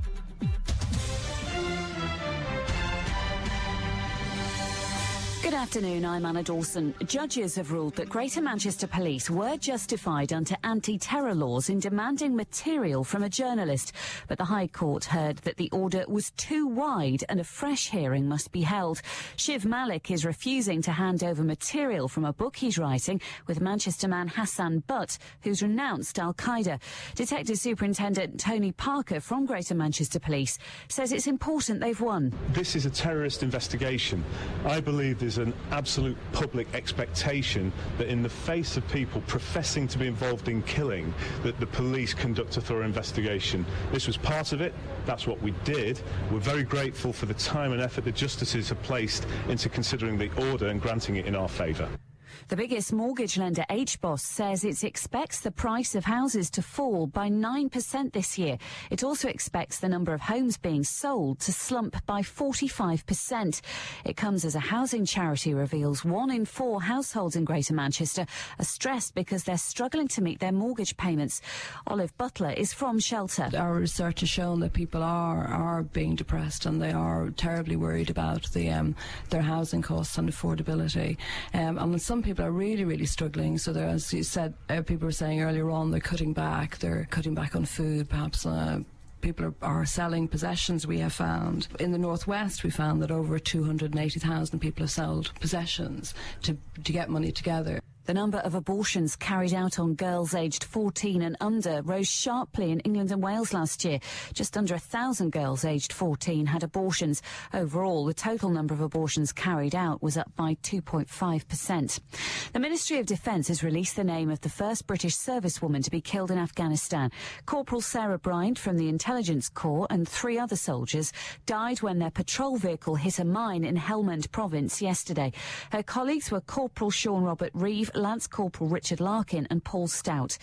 S14: Good afternoon, I'm Anna Dawson. Judges have ruled that Greater Manchester Police were justified under anti-terror laws in demanding material from a journalist, but the High Court heard that the order was too wide and a fresh hearing must be held. Shiv Malik is refusing to hand over material from a book he's writing with Manchester man Hassan Butt, who's renounced Al-Qaeda. Detective Superintendent Tony Parker from Greater Manchester Police says it's important they've won.
S6: This is a terrorist investigation. I believe there's an absolute public expectation that in the face of people professing to be involved in killing, that the police conduct a thorough investigation. This was part of it. That's what we did. We're very grateful for the time and effort the justices have placed into considering the order and granting it in our favour.
S14: The biggest mortgage lender, HBOS, says it expects the price of houses to fall by 9% this year. It also expects the number of homes being sold to slump by 45%. It comes as a housing charity reveals 1 in 4 households in Greater Manchester are stressed because they're struggling to meet their mortgage payments. Olive Butler is from Shelter.
S8: Our research has shown that people are being depressed and they are terribly worried about their housing costs and affordability. And some people are really struggling. So there, as you said, people were saying earlier on, they're cutting back on food, perhaps. People are selling possessions, we have found. In the Northwest, we found that over 280,000 people have sold possessions to get money together.
S14: The number of abortions carried out on girls aged 14 and under rose sharply in England and Wales last year. Just under 1,000 girls aged 14 had abortions. Overall, the total number of abortions carried out was up by 2.5%. The Ministry of Defence has released the name of the first British servicewoman to be killed in Afghanistan. Corporal Sarah Bryant from the Intelligence Corps and 3 other soldiers died when their patrol vehicle hit a mine in Helmand Province yesterday. Her colleagues were Corporal Sean Robert Reeve, Lance Corporal Richard Larkin and Paul Stout.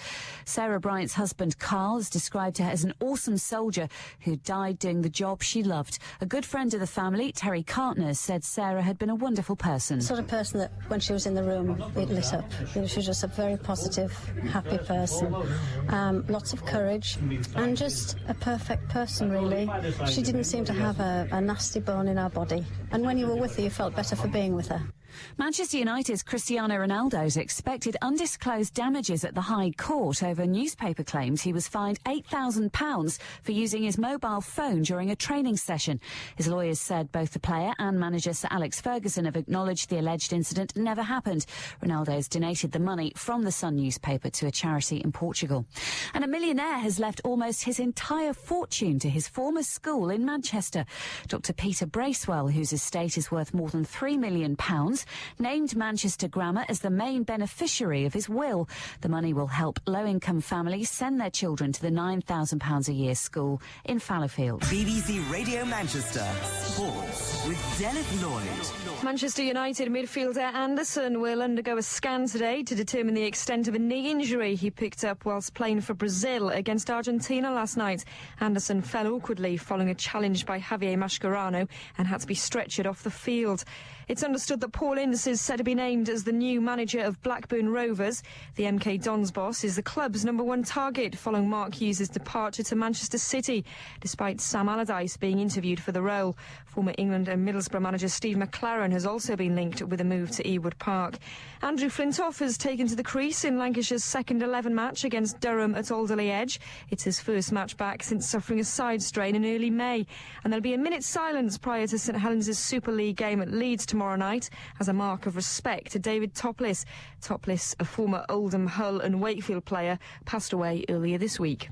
S14: Sarah Bryant's husband Carl has described her as an awesome soldier who died doing the job she loved. A good friend of the family, Terry Cartner, said Sarah had been a wonderful person.
S9: The sort of person that when she was in the room it lit up. She was just a very positive, happy person. Lots of courage and just a perfect person, really. She didn't seem to have a nasty bone in her body, and when you were with her you felt better for being with her.
S14: Manchester United's Cristiano Ronaldo has expected undisclosed damages at the High Court over newspaper claims he was fined £8,000 for using his mobile phone during a training session. His lawyers said both the player and manager Sir Alex Ferguson have acknowledged the alleged incident never happened. Ronaldo has donated the money from the Sun newspaper to a charity in Portugal. And a millionaire has left almost his entire fortune to his former school in Manchester. Dr. Peter Bracewell, whose estate is worth more than £3 million, named Manchester Grammar as the main beneficiary of his will. The money will help low-income families send their children to the £9,000 a year school in Fallowfield.
S13: BBC Radio Manchester Sports with Dennis Lloyd.
S7: Manchester United midfielder Anderson will undergo a scan today to determine the extent of a knee injury he picked up whilst playing for Brazil against Argentina last night. Anderson fell awkwardly following a challenge by Javier Mascherano and had to be stretchered off the field. It's understood that Paul Ince is set to be named as the new manager of Blackburn Rovers. The MK Dons boss is the club's #1 target following Mark Hughes' departure to Manchester City, despite Sam Allardyce being interviewed for the role. Former England and Middlesbrough manager Steve McLaren has also been linked with a move to Ewood Park. Andrew Flintoff has taken to the crease in Lancashire's second 11 match against Durham at Alderley Edge. It's his first match back since suffering a side strain in early May. And there'll be a minute's silence prior to St Helens' Super League game at Leeds tomorrow night as a mark of respect to David Topless. Topless, a former Oldham, Hull and Wakefield player, passed away earlier this week.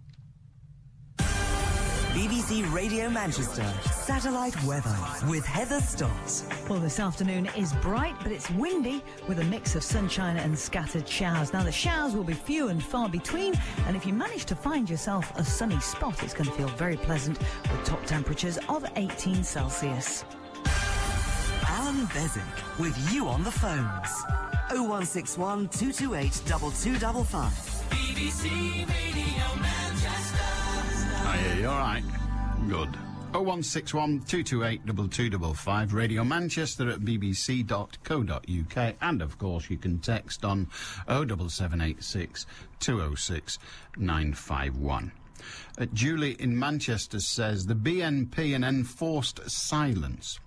S13: BBC Radio Manchester satellite weather with Heather Stott.
S23: Well, this afternoon is bright, but it's windy with a mix of sunshine and scattered showers. Now, the showers will be few and far between, and if you manage to find yourself a sunny spot, it's going to feel very pleasant with top temperatures of 18 Celsius.
S13: Allan Beswick with you on the phones. 0161 228 2255.
S2: BBC Radio Manchester.
S5: You all right? Good. 0161 228 2255, Radio Manchester at bbc.co.uk, and of course you can text on 07786 206 951. Julie in Manchester says the BNP an enforced silence.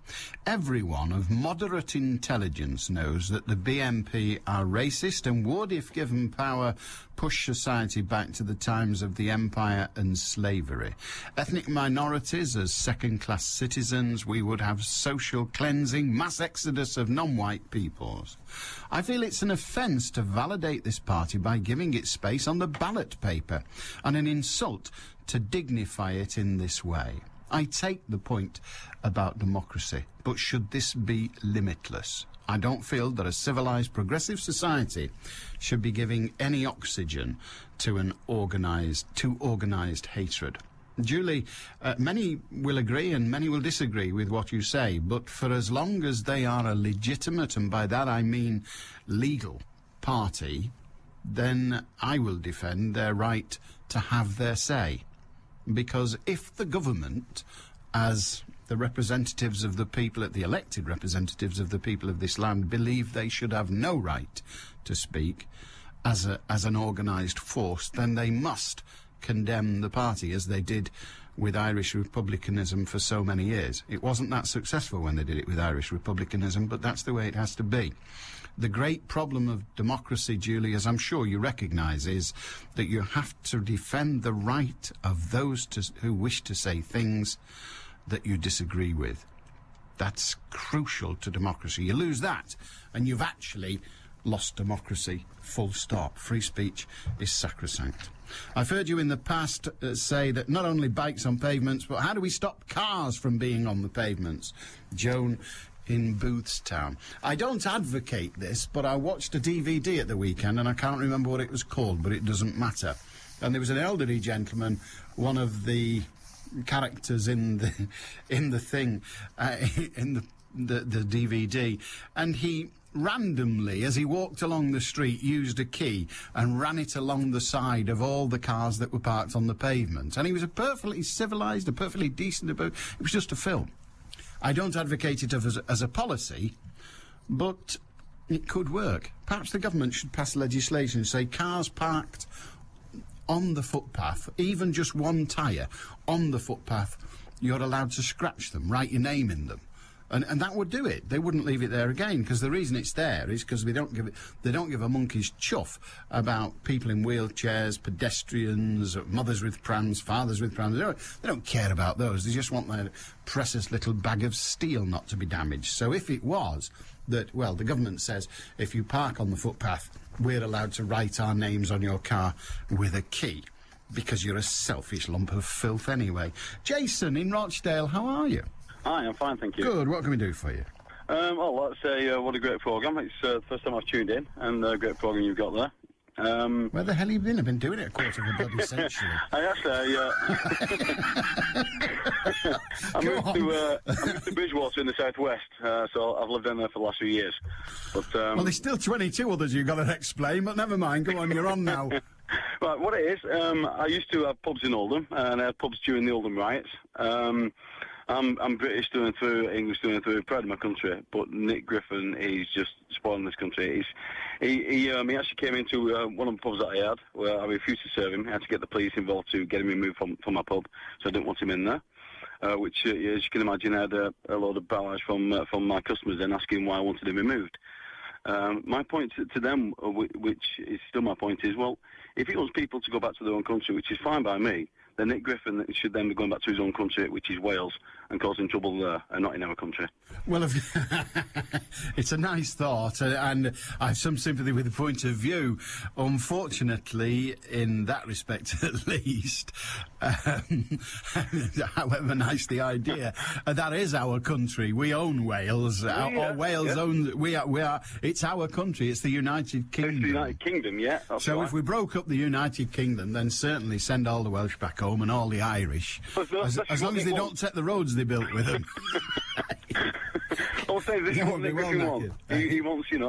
S5: Everyone of moderate intelligence knows that the BNP are racist and would, if given power, push society back to the times of the empire and slavery. Ethnic minorities as second-class citizens, we would have social cleansing, mass exodus of non-white peoples. I feel it's an offence to validate this party by giving it space on the ballot paper, and an insult to dignify it in this way. I take the point about democracy, but should this be limitless? I don't feel that a civilised, progressive society should be giving any oxygen to organised hatred. Julie, many will agree and many will disagree with what you say, but for as long as they are a legitimate, and by that I mean legal, party, then I will defend their right to have their say. Because if the government, as the representatives of the people, the elected representatives of the people of this land, believe they should have no right to speak as an organised force, then they must condemn the party, as they did with Irish republicanism for so many years. It wasn't that successful when they did it with Irish republicanism, but that's the way it has to be. The great problem of democracy, Julie, as I'm sure you recognise, is that you have to defend the right of those who wish to say things that you disagree with. That's crucial to democracy. You lose that, and you've actually lost democracy, full stop. Free speech is sacrosanct. I've heard you in the past say that not only bikes on pavements, but how do we stop cars from being on the pavements? Joan in Boothstown. I don't advocate this, but I watched a DVD at the weekend, and I can't remember what it was called, but it doesn't matter. And there was an elderly gentleman, one of the characters in the thing, in the DVD, and he randomly, as he walked along the street, used a key and ran it along the side of all the cars that were parked on the pavement. And he was a perfectly civilised, a perfectly decent about. It was just a film. I don't advocate it as a policy, but it could work. Perhaps the government should pass legislation and say cars parked on the footpath, even just one tyre on the footpath, you're allowed to scratch them, write your name in them, And that would do it. They wouldn't leave it there again, because the reason it's there is because they don't give a monkey's chuff about people in wheelchairs, pedestrians, mothers with prams, fathers with prams. They don't care about those. They just want their precious little bag of steel not to be damaged. So if it was that, well, the government says if you park on the footpath, we're allowed to write our names on your car with a key, because you're a selfish lump of filth anyway. Jason in Rochdale, how are you?
S4: Hi, I'm fine, thank you.
S5: Good. What can we do for you?
S4: Well, let's say what a great programme. It's the first time I've tuned in, and a great programme you've got there.
S5: Where the hell have you been? I've been doing it a quarter of a bloody century.
S4: I moved to Bridgewater in the southwest, so I've lived down there for the last few years. But
S5: well, there's still 22 others you've got to explain, but never mind. Go on, you're on now.
S4: Right, what it is, I used to have pubs in Oldham, and I had pubs during the Oldham riots. I'm British through and through, English through and through, proud of my country, but Nick Griffin is just spoiling this country. He actually came into one of the pubs that I had, where I refused to serve him. I had to get the police involved to get him removed from my pub, so I didn't want him in there. Which, as you can imagine, I had a load of barrage from my customers then asking why I wanted him removed. My point to them, which is still my point, is, well, if he wants people to go back to their own country, which is fine by me, then Nick Griffin should then be going back to his own country, which is Wales, and causing trouble there, and not in our country.
S5: Well, it's a nice thought, and I have some sympathy with the point of view. Unfortunately, in that respect at least, however nice the idea, that is our country. We own Wales. Or Wales owns... We are... It's our country. It's the United Kingdom.
S4: It's the United Kingdom, yeah.
S5: So right. If we broke up the United Kingdom, then certainly send all the Welsh back home and all the Irish. As long as they don't take the roads they built with them.
S4: I'll say this is what Nick Griffin wants. He wants, people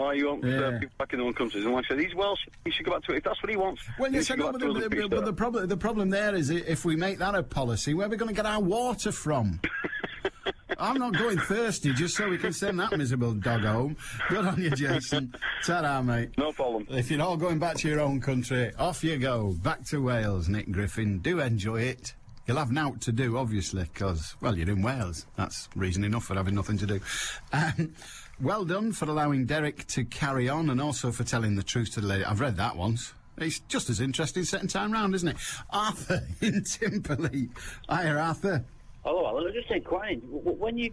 S4: back in their own countries. And like I said, he's Welsh. He should go back to it if that's what he wants.
S5: Well, yes, I know, but the problem there is if we make that a policy, where are we going to get our water from? I'm not going thirsty just so we can send that miserable dog home. Good on you, Jason. Ta-ra, mate.
S4: No problem.
S5: If you're all going back to your own country, off you go. Back to Wales, Nick Griffin. Do enjoy it. You'll have naught to do, obviously, because, well, you're in Wales. That's reason enough for having nothing to do. Well done for allowing Derek to carry on, and also for telling the truth to the lady. I've read that once. It's just as interesting second time round, isn't it? Arthur in Timperley. Hiya, Arthur.
S10: Hello, Alan. I'm just inquiring, when you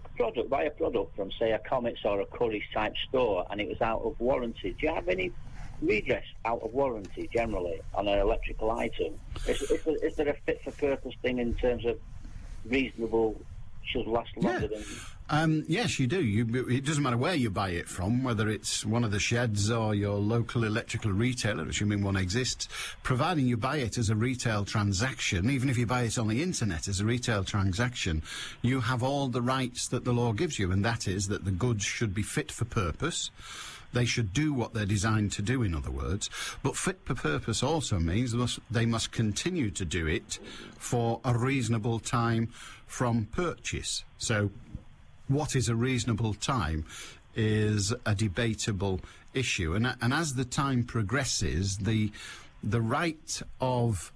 S10: buy a product from, say, a Comets or a Curry's type store, and it was out of warranty, do you have any redress out of warranty generally on an electrical item? Is there a fit for purpose thing in terms of reasonable, should last longer than...
S5: Yes, you do. It doesn't matter where you buy it from, whether it's one of the sheds or your local electrical retailer, assuming one exists, providing you buy it as a retail transaction, even if you buy it on the internet as a retail transaction, you have all the rights that the law gives you, and that is that the goods should be fit for purpose. They should do what they're designed to do, in other words. But fit for purpose also means they must continue to do it for a reasonable time from purchase. So what is a reasonable time is a debatable issue. And as the time progresses, the right of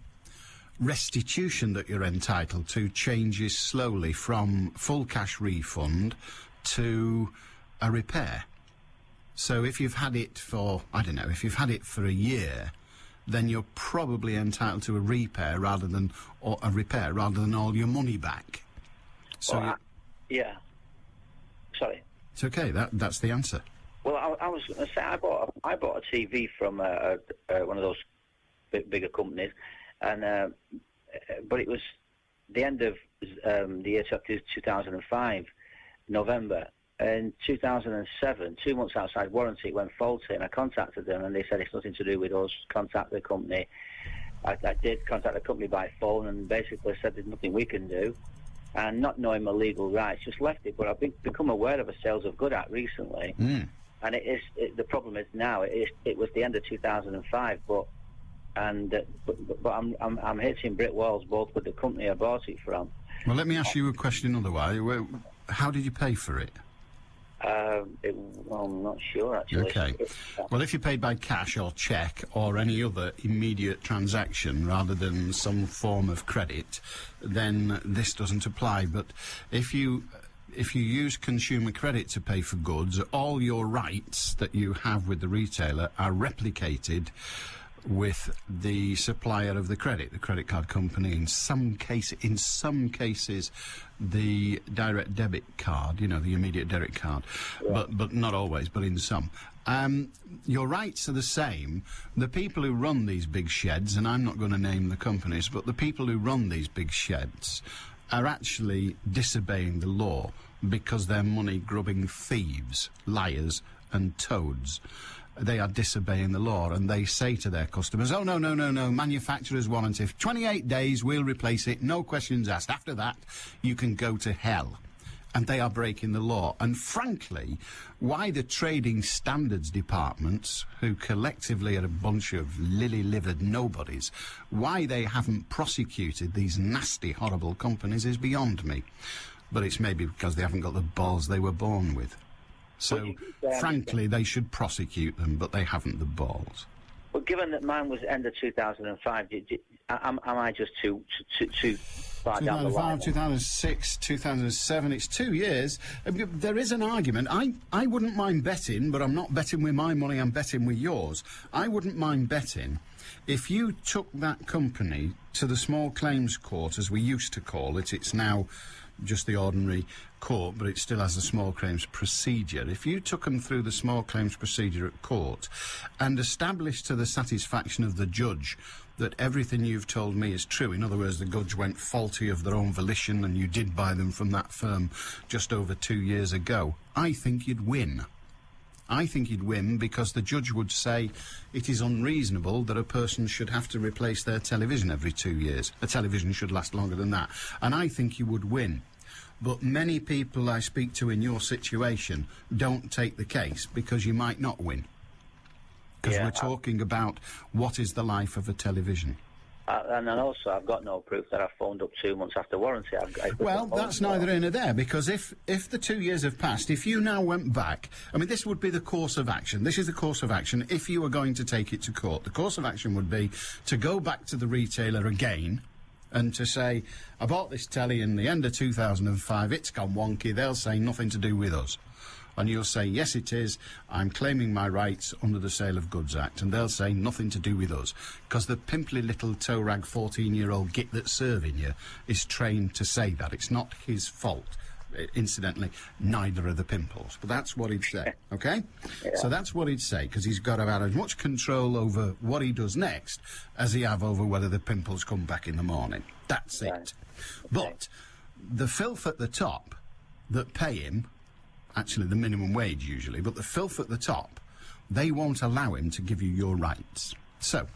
S5: restitution that you're entitled to changes slowly from full cash refund to a repair. So if you've had it for, if you've had it for a year, then you're probably entitled to a repair rather than all your money back. So
S10: yeah. Sorry.
S5: It's okay. That's the answer.
S10: Well, I was going to say I bought a TV from one of those bigger companies, and but it was the end of the year 2005, November. In 2007, 2 months outside warranty, it went faulty, and I contacted them, and they said it's nothing to do with us. Contact the company. I did contact the company by phone, and basically said there's nothing we can do. And not knowing my legal rights, just left it. But I've become aware of a Sales of Good Act recently, and the problem is now it was the end of 2005, but I'm hitting brick walls both with the company I bought it from.
S5: Well, let me ask you a question otherwise. How did you pay for it?
S10: I'm not sure, actually.
S5: Okay. Well, if you paid by cash or cheque or any other immediate transaction rather than some form of credit, then this doesn't apply. But if you if you use consumer credit to pay for goods, all your rights that you have with the retailer are replicated with the supplier of the credit card company. In some cases, the direct debit card, the immediate debit card, but not always, but in some. Your rights are the same. The people who run these big sheds, and I'm not going to name the companies, but the people who run these big sheds are actually disobeying the law because they're money-grubbing thieves, liars and toads. They are disobeying the law, and they say to their customers, oh, no, manufacturer's warranty. 28 days, we'll replace it, no questions asked. After that, you can go to hell. And they are breaking the law. And frankly, why the trading standards departments, who collectively are a bunch of lily-livered nobodies, why they haven't prosecuted these nasty, horrible companies is beyond me. But it's maybe because they haven't got the balls they were born with. So, frankly, they should prosecute them, but they haven't the balls.
S10: Well, given that mine was end of 2005, am I just too far down the line?
S5: 2006, 2007, it's 2 years. There is an argument. I wouldn't mind betting, but I'm not betting with my money, I'm betting with yours. I wouldn't mind betting if you took that company to the small claims court, as we used to call it. It's now just the ordinary court, but it still has a small claims procedure. If you took them through the small claims procedure at court and established to the satisfaction of the judge that everything you've told me is true, in other words, the judge went faulty of their own volition and you did buy them from that firm just over 2 years ago, I think you'd win. I think you'd win because the judge would say it is unreasonable that a person should have to replace their television every 2 years. A television should last longer than that. And I think you would win. But many people I speak to in your situation don't take the case because you might not win. Because we're talking about what is the life of a television.
S10: And then also, I've got no proof that I phoned up 2 months after warranty.
S5: Well, that's neither here nor there, because if the 2 years have passed, if you now went back, I mean, this would be the course of action. This is the course of action if you were going to take it to court. The course of action would be to go back to the retailer again and to say, I bought this telly in the end of 2005, it's gone wonky, they'll say nothing to do with us. And you'll say, yes, it is, I'm claiming my rights under the Sale of Goods Act. And they'll say, nothing to do with us. Because the pimply little toe-rag 14-year-old git that's serving you is trained to say that. It's not his fault. Incidentally, neither are the pimples. But that's what he'd say, OK? Yeah. So that's what he'd say, because he's got about as much control over what he does next as he have over whether the pimples come back in the morning. That's it. But the filth at the top that pay him, actually the minimum wage usually, but the filth at the top, they won't allow him to give you your rights. So,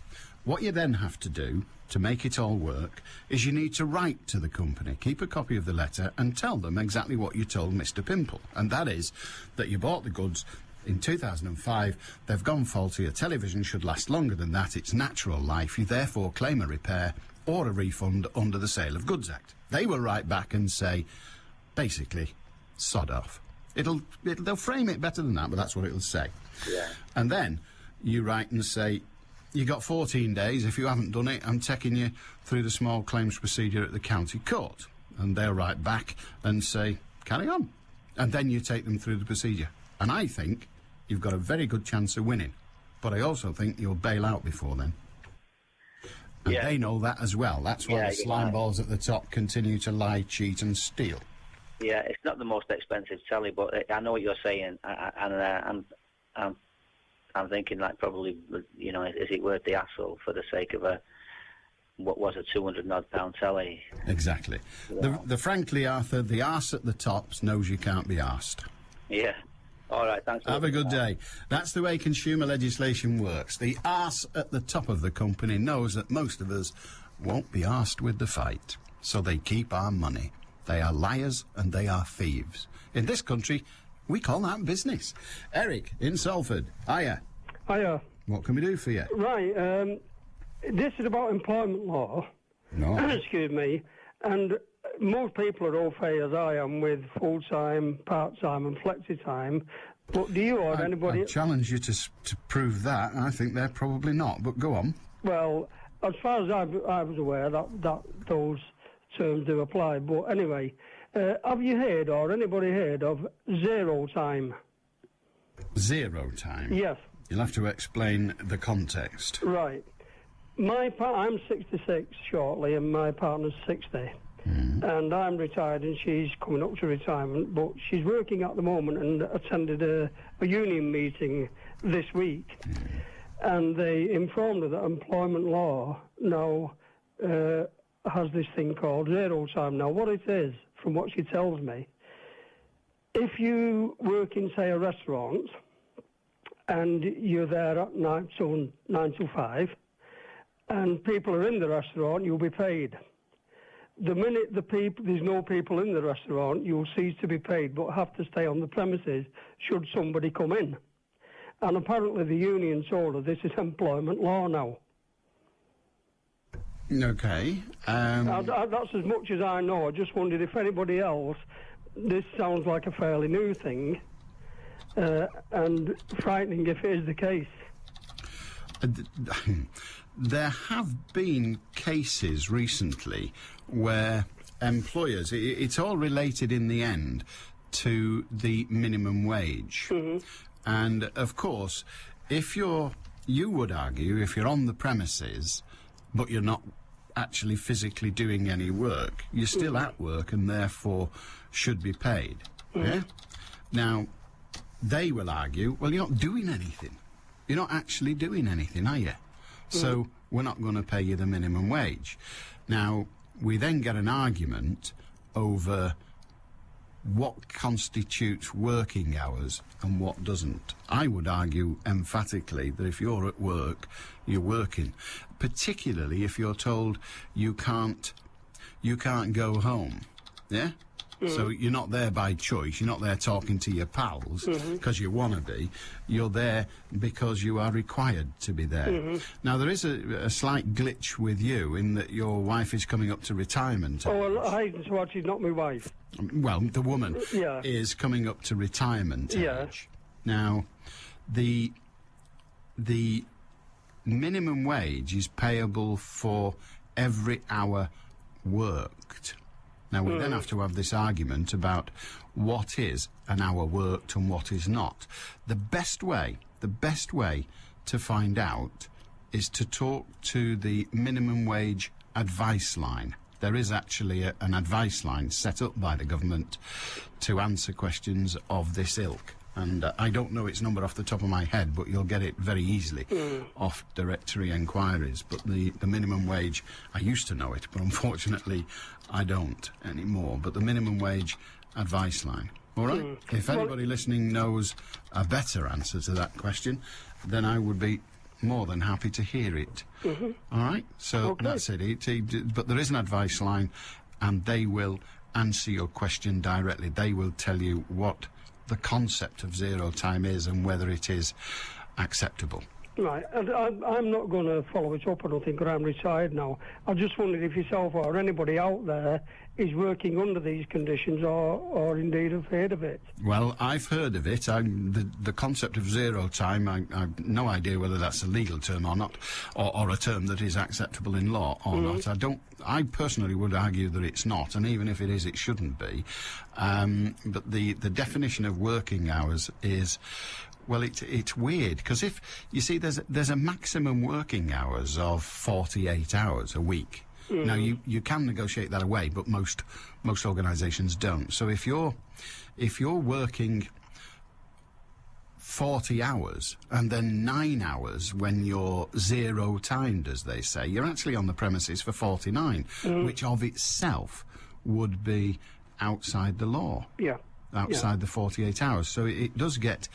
S5: what you then have to do to make it all work is you need to write to the company, keep a copy of the letter and tell them exactly what you told Mr. Pimple. And that is that you bought the goods in 2005, they've gone faulty, a television should last longer than that, it's natural life, you therefore claim a repair or a refund under the Sale of Goods Act. They will write back and say, basically, sod off. They'll frame it better than that, but that's what it'll say. Yeah. And then you write and say, you got 14 days. If you haven't done it, I'm taking you through the small claims procedure at the county court. And they'll write back and say, carry on. And then you take them through the procedure. And I think you've got a very good chance of winning. But I also think you'll bail out before then. And they know that as well. That's why the slime balls at the top continue to lie, cheat and steal.
S10: Yeah, it's not the most expensive telly, but I know what you're saying, and I'm thinking like probably, you know, is it worth the hassle for the sake of what was a 200-odd pound telly?
S5: Exactly. Yeah. Frankly, Arthur, the arse at the top knows you can't be arsed.
S10: Yeah. All right, thanks.
S5: Have a good day. That's the way consumer legislation works. The arse at the top of the company knows that most of us won't be arsed with the fight, so they keep our money. They are liars and they are thieves. In this country, we call that business. Eric, in Salford. Hiya.
S11: Hiya.
S5: What can we do for you?
S11: Right, this is about employment law.
S5: No.
S11: Excuse me. And most people are au fait as I am with full-time, part-time and flexi-time. But do you or anybody...
S5: I challenge you to prove that. I think they're probably not, but go on.
S11: Well, as far as I was aware, that those terms do apply. But anyway, Have you heard, or anybody heard, of zero time?
S5: Zero time?
S11: Yes.
S5: You'll have to explain the context.
S11: Right. I'm 66 shortly, and my partner's 60. And I'm retired, and she's coming up to retirement, but she's working at the moment and attended a union meeting this week. And they informed her that employment law now has this thing called zero time. Now, what it is, from what she tells me, if you work in, say, a restaurant, and you're there at 9 till 5, and people are in the restaurant, you'll be paid. The minute there's no people in the restaurant, you'll cease to be paid, but have to stay on the premises should somebody come in. And apparently the union told her this is employment law now.
S5: Okay.
S11: That's as much as I know. I just wondered if anybody else, this sounds like a fairly new thing, and frightening if it is the case.
S5: There have been cases recently where employers, it's all related in the end to the minimum wage. And, of course, you would argue, if you're on the premises, but you're not actually physically doing any work, you're still at work and therefore should be paid. Yeah? Now, they will argue, well, you're not doing anything. You're not actually doing anything, are you? So we're not going to pay you the minimum wage. Now, we then get an argument over what constitutes working hours and what doesn't. I would argue emphatically that if you're at work, you're working, particularly if you're told you can't go home. Yeah? So you're not there by choice. You're not there talking to your pals because you want to be. You're there because you are required to be there. Now, there is a slight glitch with you in that your wife is coming up to retirement.
S11: Oh, well, I so she's not my wife.
S5: Well, the woman is coming up to retirement age. Now, the minimum wage is payable for every hour worked. Now, we then have to have this argument about what is an hour worked and what is not. The best way to find out is to talk to the minimum wage advice line. There is actually an advice line set up by the government to answer questions of this ilk. And I don't know its number off the top of my head, but you'll get it very easily off directory enquiries. But the minimum wage, I used to know it, but unfortunately I don't anymore. But the minimum wage advice line. All right? If anybody listening knows a better answer to that question, then I would be more than happy to hear it. All right? So that's it. But there is an advice line, and they will answer your question directly. They will tell you what the concept of zero time is and whether it is acceptable.
S11: Right, and I'm not going to follow it up, I don't think, because I'm retired now. I just wondered if yourself or anybody out there is working under these conditions or indeed have heard of it.
S5: Well, I've heard of it. The concept of zero time, I've no idea whether that's a legal term or not, or a term that is acceptable in law or not. I personally would argue that it's not, and even if it is, it shouldn't be. But the definition of working hours is... Well, it's weird, because if, you see, there's a maximum working hours of 48 hours a week. Now, you can negotiate that away, but most organisations don't. So if you're working 40 hours and then 9 hours when you're zero-timed, as they say, you're actually on the premises for 49, which of itself would be outside the law.
S11: Yeah.
S5: Outside the 48 hours, so it does get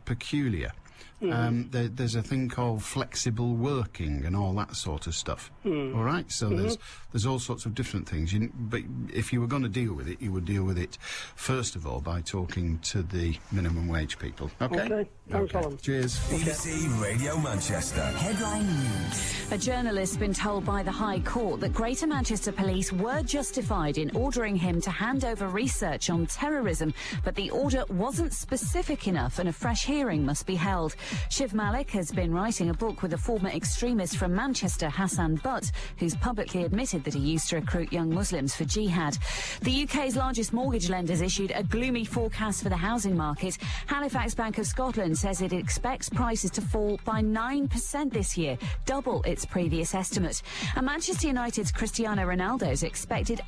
S5: peculiar. There's a thing called flexible working and all that sort of stuff. All right, so there's all sorts of different things. But if you were going to deal with it, you would deal with it first of all by talking to the minimum wage people. Okay.
S11: Thanks, Alan.
S5: Cheers.
S13: BBC Radio Manchester. Headline News.
S14: A journalist's been told by the High Court that Greater Manchester Police were justified in ordering him to hand over research on terrorism, but the order wasn't specific enough and a fresh hearing must be held. Shiv Malik has been writing a book with a former extremist from Manchester, Hassan Butt, who's publicly admitted that he used to recruit young Muslims for jihad. The UK's largest mortgage lenders issued a gloomy forecast for the housing market. Halifax Bank of Scotland says it expects prices to fall by 9% this year, double its previous estimate. And Manchester United's Cristiano Ronaldo's accepted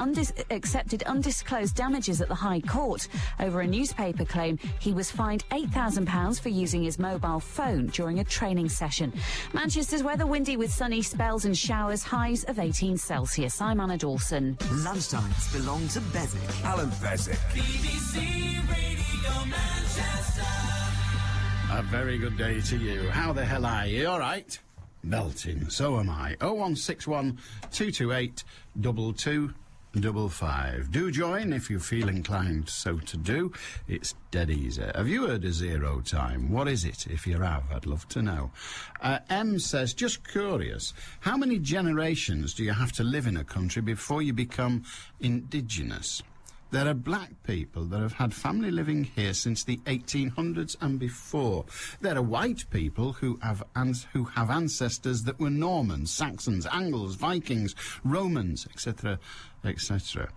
S14: undisclosed damages at the High Court over a newspaper claim he was fined £8,000 for using his mobile phone during a training session. Manchester's weather windy with sunny spells and showers, highs of 18 Celsius. I'm Anna Dawson.
S13: Lunchtimes belong to Beswick. Allan Beswick.
S2: BBC Radio Manchester.
S5: A very good day to you. How the hell are you? All right? Belting. So am I. 0161 228 2255. Do join if you feel inclined so to do. It's dead easy. Have you heard of zero time? What is it? If you have, I'd love to know. M says, just curious, how many generations do you have to live in a country before you become indigenous? There are black people that have had family living here since the 1800s and before. There are white people who have ancestors that were Normans, Saxons, Angles, Vikings, Romans, etc., etc.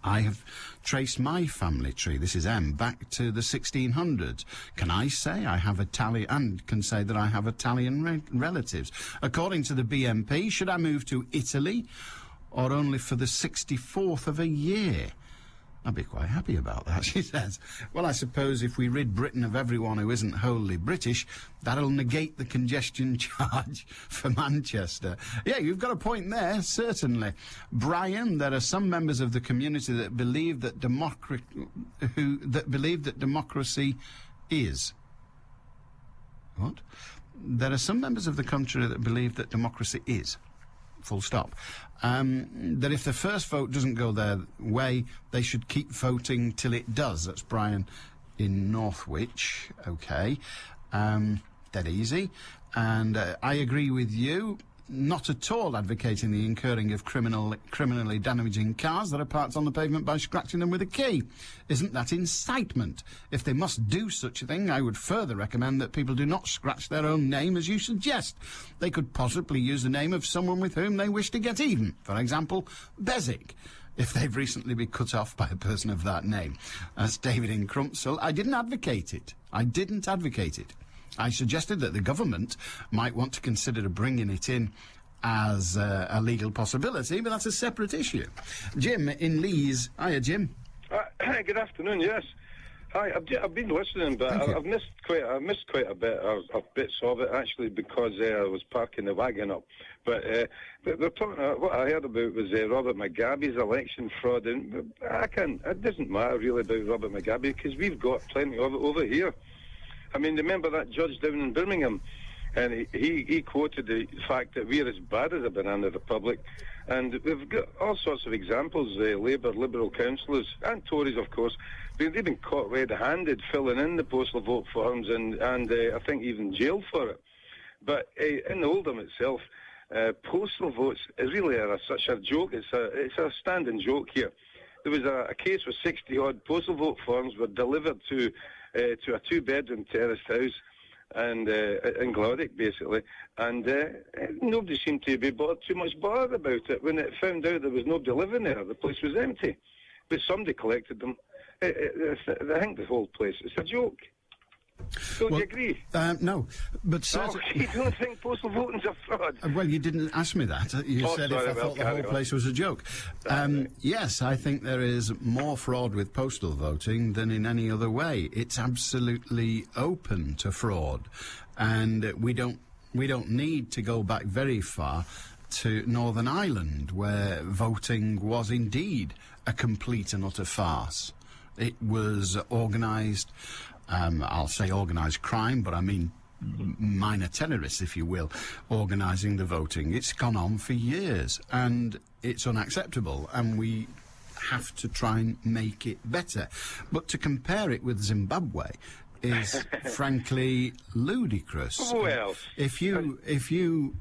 S5: I have traced my family tree, this is M, back to the 1600s. Can I say I have Italian, and can say that I have Italian relatives? According to the BNP, should I move to Italy, or only for the 64th of a year? I'd be quite happy about that, she says. Well, I suppose if we rid Britain of everyone who isn't wholly British, that'll negate the congestion charge for Manchester. Yeah, you've got a point there, certainly. Brian, there are some members of the community that believe that democracy is. What? There are some members of the country that believe that democracy is. Full stop. That if the first vote doesn't go their way, they should keep voting till it does. That's Brian in Northwich. Okay. Dead easy. And I agree with you. Not at all advocating the incurring of criminally damaging cars that are parked on the pavement by scratching them with a key. Isn't that incitement? If they must do such a thing, I would further recommend that people do not scratch their own name as you suggest. They could possibly use the name of someone with whom they wish to get even. For example, Beswick, if they've recently been cut off by a person of that name. That's David in Crumpsall. I didn't advocate it. I suggested that the government might want to consider bringing it in as a legal possibility, but that's a separate issue. Jim in Lees. Hiya, Jim.
S12: Good afternoon. Yes. Hi. I've been listening, but I've missed quite a bit of bits of it actually because I was parking the wagon up. But they're talking. What I heard about was Robert Mugabe's election fraud, and it doesn't matter really about Robert Mugabe because we've got plenty of it over here. I mean, remember that judge down in Birmingham, and he quoted the fact that we're as bad as a banana republic, and we've got all sorts of examples. Labour, Liberal councillors, and Tories, of course, they've been caught red-handed filling in the postal vote forms, and I think even jailed for it. But in Oldham itself, postal votes is really such a joke. It's a standing joke here. There was a case where 60-odd postal vote forms were delivered to a two-bedroom terraced house and in Glodick, basically, and nobody seemed to be too much bothered about it. When it found out there was nobody living there, the place was empty, but somebody collected them. I think the whole place is a joke. Don't you agree?
S5: No, but certainly...
S12: you don't think postal voting's a fraud?
S5: Well, you didn't ask me that. You said if I thought the whole place was a joke. Yes, I think there is more fraud with postal voting than in any other way. It's absolutely open to fraud, and we don't need to go back very far to Northern Ireland, where voting was indeed a complete and utter farce. It was organised... I'll say organised crime, but I mean minor terrorists, if you will, organising the voting. It's gone on for years, and it's unacceptable, and we have to try and make it better. But to compare it with Zimbabwe is frankly ludicrous.
S12: Well,
S5: if you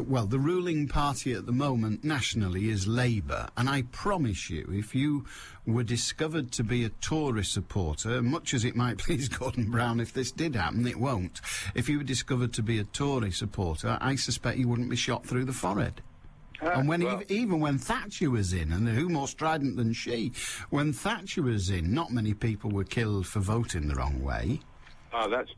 S5: well, the ruling party at the moment nationally is Labour, and I promise you, if you were discovered to be a Tory supporter, much as it might please Gordon Brown if this did happen, it won't. If you were discovered to be a Tory supporter, I suspect you wouldn't be shot through the forehead. And when even when Thatcher was in, and who more strident than she, when Thatcher was in, not many people were killed for voting the wrong way.
S12: That's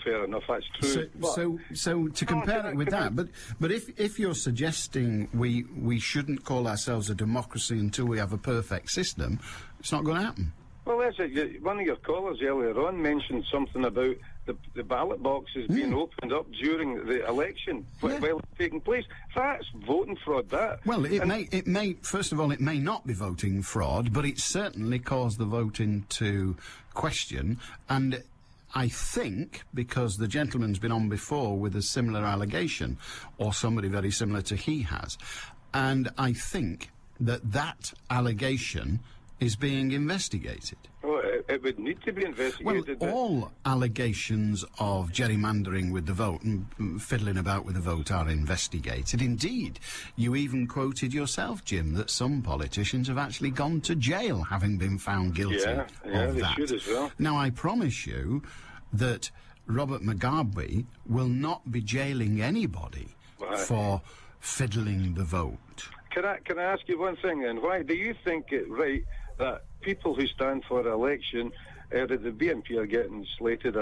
S12: fair enough. That's true.
S5: So to compare it with that, but if you're suggesting we shouldn't call ourselves a democracy until we have a perfect system, it's not going to happen.
S12: Well, that's it. One of your callers earlier on mentioned something about the ballot boxes being opened up during the election while it's taking place. That's voting fraud, that.
S5: Well, it may first of all, it may not be voting fraud, but it certainly caused the vote into question. And I think, because the gentleman's been on before with a similar allegation, or somebody very similar to he has, and I think that allegation is being investigated.
S12: Oh, it would need to be investigated.
S5: Well, all allegations of gerrymandering with the vote and fiddling about with the vote are investigated. Indeed, you even quoted yourself, Jim, that some politicians have actually gone to jail having been found guilty of
S12: they
S5: that.
S12: should as well.
S5: Now, I promise you that Robert Mugabe will not be jailing anybody for fiddling the vote.
S12: Can I ask you one thing then? Why do you think it right that people who stand for election, that the BNP are getting slated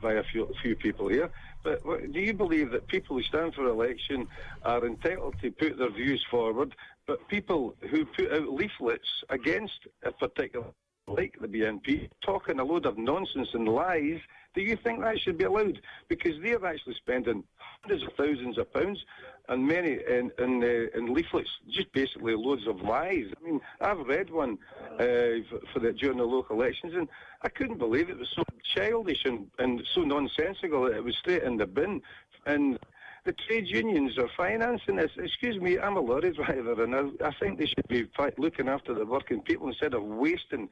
S12: by a few people here, but do you believe that people who stand for election are entitled to put their views forward, but people who put out leaflets against a particular, like the BNP, talking a load of nonsense and lies, do you think that should be allowed? Because they're actually spending hundreds of thousands of pounds and many in leaflets, just basically loads of lies. I mean, I've read one during the local elections, and I couldn't believe it was so childish and so nonsensical that it was straight in the bin. And the trade unions are financing this. Excuse me, I'm a lorry driver, and I think they should be looking after the working people instead of wasting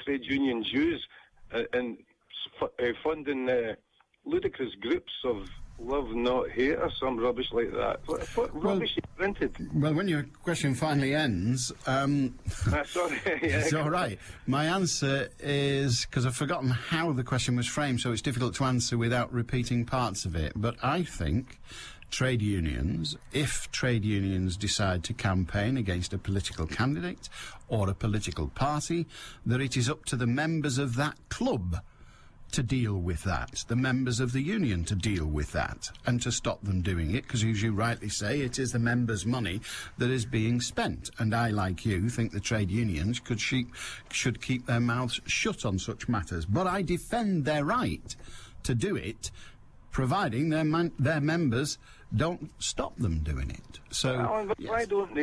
S12: trade union dues and funding ludicrous groups of love not hate or some rubbish like that. What rubbish is printed?
S5: Well, when your question finally ends,
S12: sorry,
S5: it's all right. My answer is, because I've forgotten how the question was framed, so it's difficult to answer without repeating parts of it, but I think trade unions, if trade unions decide to campaign against a political candidate or a political party, that it is up to the members of that club to deal with that, the members of the union to deal with that, and to stop them doing it, because as you rightly say, it is the members' money that is being spent. And I, like you, think the trade unions should keep their mouths shut on such matters. But I defend their right to do it, providing their members don't stop them doing it. So
S12: why don't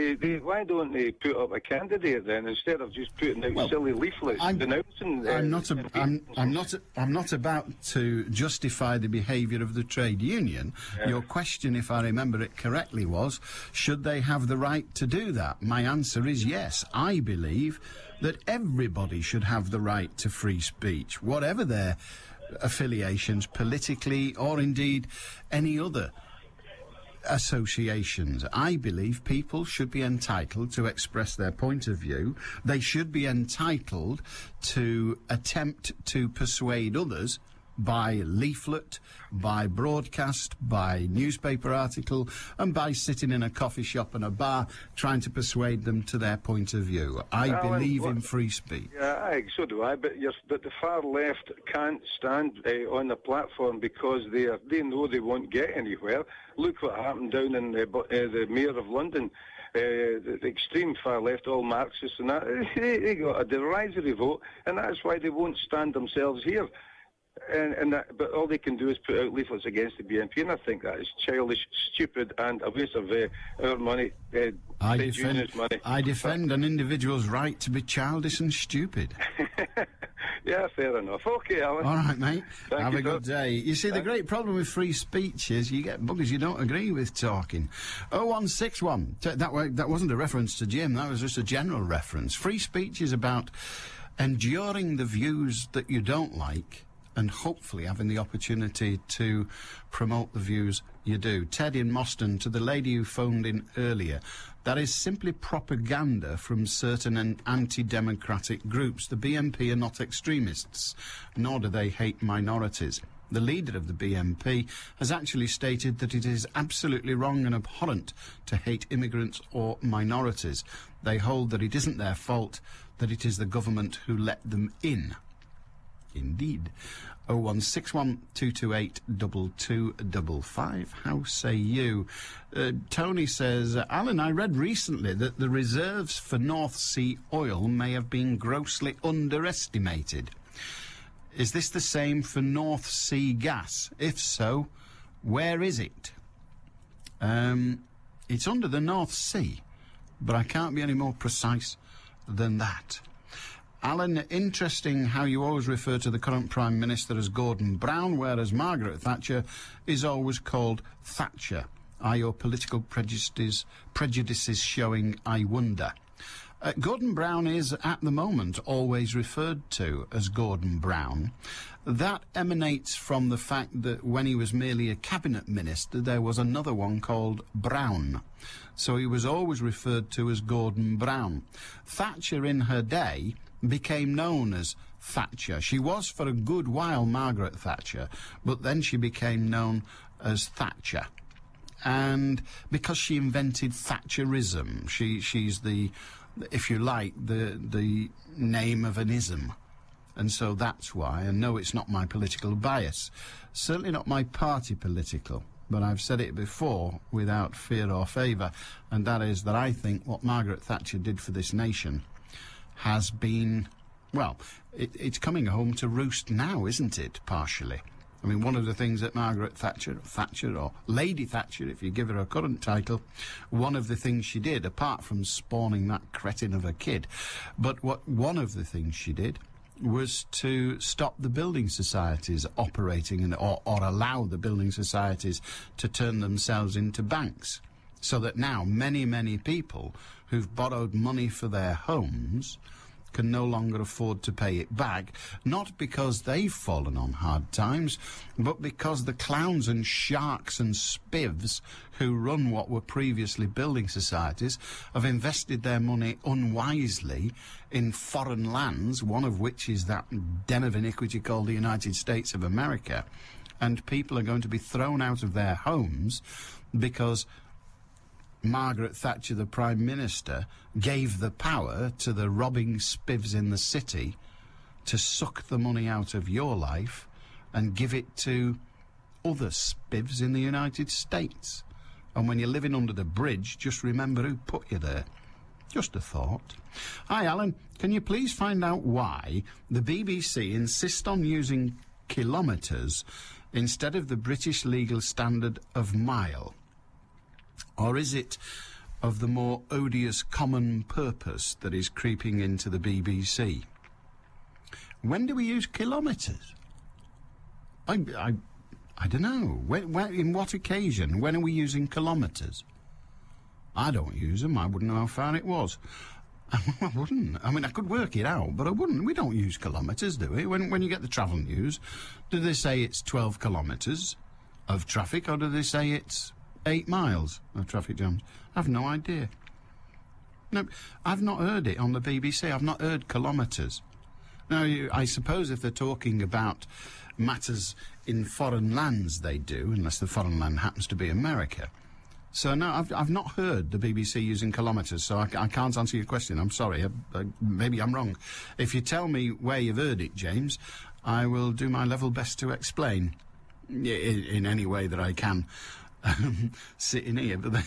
S12: they put up a candidate then instead of just putting out silly leaflets denouncing?
S5: I'm not about to justify the behaviour of the trade union. Yeah. Your question, if I remember it correctly, was should they have the right to do that? My answer is yes. I believe that everybody should have the right to free speech, whatever their affiliations politically or indeed any other associations. I believe people should be entitled to express their point of view. They should be entitled to attempt to persuade others by leaflet, by broadcast, by newspaper article, and by sitting in a coffee shop and a bar trying to persuade them to their point of view. I believe in free speech.
S12: Yeah, so do I, but the far left can't stand on the platform because they know they won't get anywhere. Look what happened down in the Mayor of London. The extreme far left, all Marxists and that, they got a derisory vote, and that's why they won't stand themselves here. But all they can do is put out leaflets against the BNP, and I think that is childish, stupid, and a waste of our money, trade unions' money.
S5: I defend an individual's right to be childish and stupid.
S12: Yeah, fair enough. Okay, Alan.
S5: All right, mate. Have a good day. You see, the great problem with free speech is you get buggers you don't agree with talking. 0161. That wasn't a reference to Jim. That was just a general reference. Free speech is about enduring the views that you don't like and hopefully having the opportunity to promote the views you do. Ted in Moston, to the lady who phoned in earlier, that is simply propaganda from certain anti-democratic groups. The BNP are not extremists, nor do they hate minorities. The leader of the BNP has actually stated that it is absolutely wrong and abhorrent to hate immigrants or minorities. They hold that it isn't their fault, that it is the government who let them in. Indeed. 0161228 2255. How say you? Tony says, Alan, I read recently that the reserves for North Sea oil may have been grossly underestimated. Is this the same for North Sea gas? If so, where is it? It's under the North Sea, but I can't be any more precise than that. Alan, interesting how you always refer to the current Prime Minister as Gordon Brown, whereas Margaret Thatcher is always called Thatcher. Are your political prejudices showing, I wonder? Gordon Brown is, at the moment, always referred to as Gordon Brown. That emanates from the fact that when he was merely a cabinet minister, there was another one called Brown. So he was always referred to as Gordon Brown. Thatcher, in her day, became known as Thatcher. She was for a good while Margaret Thatcher, but then she became known as Thatcher. And because she invented Thatcherism, she's the, if you like, the name of an ism. And so that's why, and no, it's not my political bias, certainly not my party political, but I've said it before without fear or favour, and that is that I think what Margaret Thatcher did for this nation has been, well, it's coming home to roost now, isn't it, partially? I mean, one of the things that Margaret Thatcher, or Lady Thatcher, if you give her a current title, one of the things she did, apart from spawning that cretin of a kid, but one of the things she did was to stop the building societies operating or allow the building societies to turn themselves into banks. So that now many, many people who've borrowed money for their homes can no longer afford to pay it back, not because they've fallen on hard times, but because the clowns and sharks and spivs who run what were previously building societies have invested their money unwisely in foreign lands, one of which is that den of iniquity called the United States of America, and people are going to be thrown out of their homes because Margaret Thatcher, the Prime Minister, gave the power to the robbing spivs in the city to suck the money out of your life and give it to other spivs in the United States. And when you're living under the bridge, just remember who put you there. Just a thought. Hi, Alan. Can you please find out why the BBC insist on using kilometres instead of the British legal standard of mile? Or is it of the more odious common purpose that is creeping into the BBC? When do we use kilometres? I don't know. When, in what occasion? When are we using kilometres? I don't use them. I wouldn't know how far it was. I wouldn't. I mean, I could work it out, but I wouldn't. We don't use kilometres, do we? When you get the travel news, do they say it's 12 kilometres of traffic, or do they say it's 8 miles of traffic jams? I've no idea. No, I've not heard it on the BBC. I've not heard kilometres. Now, I suppose if they're talking about matters in foreign lands, they do, unless the foreign land happens to be America. So, no, I've not heard the BBC using kilometres, so I can't answer your question. I'm sorry. Maybe I'm wrong. If you tell me where you've heard it, James, I will do my level best to explain in any way that I can. Sitting here, but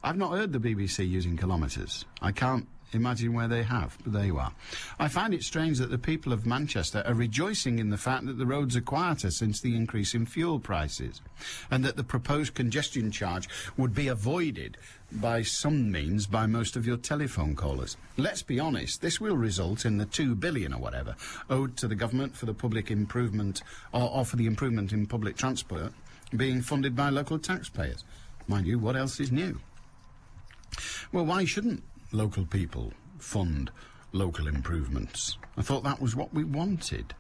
S5: I've not heard the BBC using kilometres. I can't imagine where they have, but there you are. I find it strange that the people of Manchester are rejoicing in the fact that the roads are quieter since the increase in fuel prices, and that the proposed congestion charge would be avoided by some means by most of your telephone callers. Let's be honest, this will result in the $2 billion or whatever owed to the government for the public improvement, or for the improvement in public transport, being funded by local taxpayers. Mind you, what else is new? Well, why shouldn't local people fund local improvements? I thought that was what we wanted.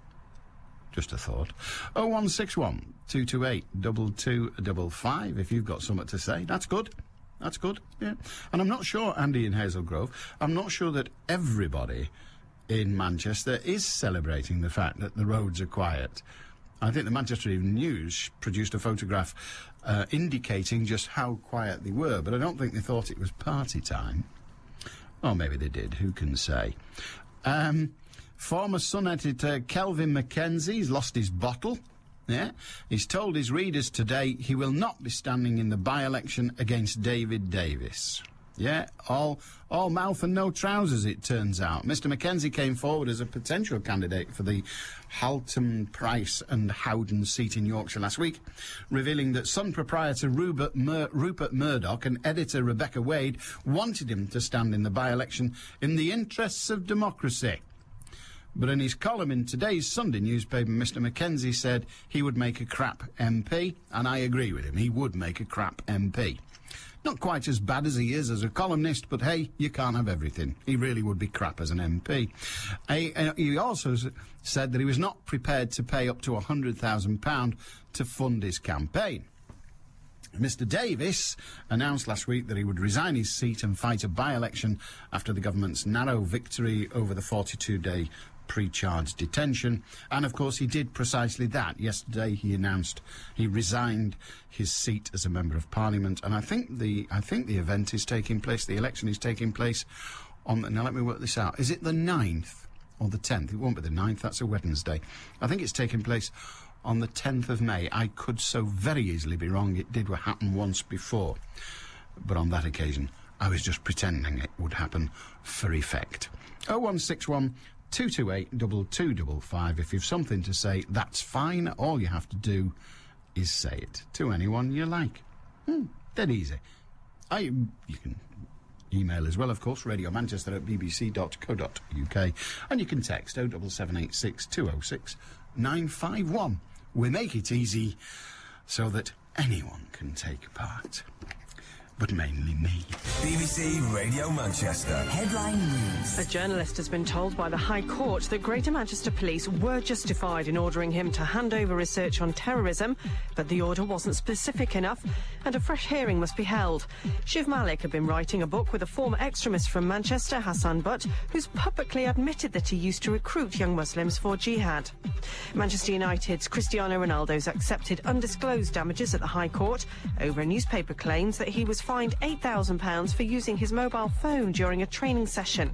S5: Just a thought. 0161 228 2255 if you've got something to say. That's good. That's good, yeah. And I'm not sure, Andy in Hazelgrove, I'm not sure that everybody in Manchester is celebrating the fact that the roads are quiet. I think the Manchester Evening News produced a photograph indicating just how quiet they were, but I don't think they thought it was party time. Or maybe they did, who can say. Former Sun editor Kelvin Mackenzie's lost his bottle. Yeah, he's told his readers today he will not be standing in the by-election against David Davis. Yeah, all mouth and no trousers, it turns out. Mr Mackenzie came forward as a potential candidate for the Halton, Price and Howden seat in Yorkshire last week, revealing that Sun proprietor Rupert Murdoch and editor Rebecca Wade wanted him to stand in the by-election in the interests of democracy. But in his column in today's Sunday newspaper, Mr Mackenzie said he would make a crap MP, and I agree with him. He would make a crap MP. Not quite as bad as he is as a columnist, but hey, you can't have everything. He really would be crap as an MP. He also said that he was not prepared to pay up to £100,000 to fund his campaign. Mr Davis announced last week that he would resign his seat and fight a by-election after the government's narrow victory over the 42-day pre-charge detention, and of course he did precisely that. Yesterday he announced he resigned his seat as a Member of Parliament, and I think the event is taking place, the election is taking place on, now let me work this out, is it the 9th or the 10th? It won't be the 9th, that's a Wednesday. I think it's taking place on the 10th of May. I could so very easily be wrong. It did happen once before, but on that occasion I was just pretending it would happen for effect. 0161 228 2255. If you've something to say, that's fine. All you have to do is say it to anyone you like. Dead easy. You can email as well, of course, radiomanchester@bbc.co.uk, and you can text 07786 206 951. We make it easy so that anyone can take part. But mainly me.
S13: BBC Radio Manchester. Headline News.
S16: A journalist has been told by the High Court that Greater Manchester Police were justified in ordering him to hand over research on terrorism, but the order wasn't specific enough and a fresh hearing must be held. Shiv Malik had been writing a book with a former extremist from Manchester, Hassan Butt, who's publicly admitted that he used to recruit young Muslims for jihad. Manchester United's Cristiano Ronaldo's accepted undisclosed damages at the High Court over a newspaper claims that he was fined £8,000 for using his mobile phone during a training session.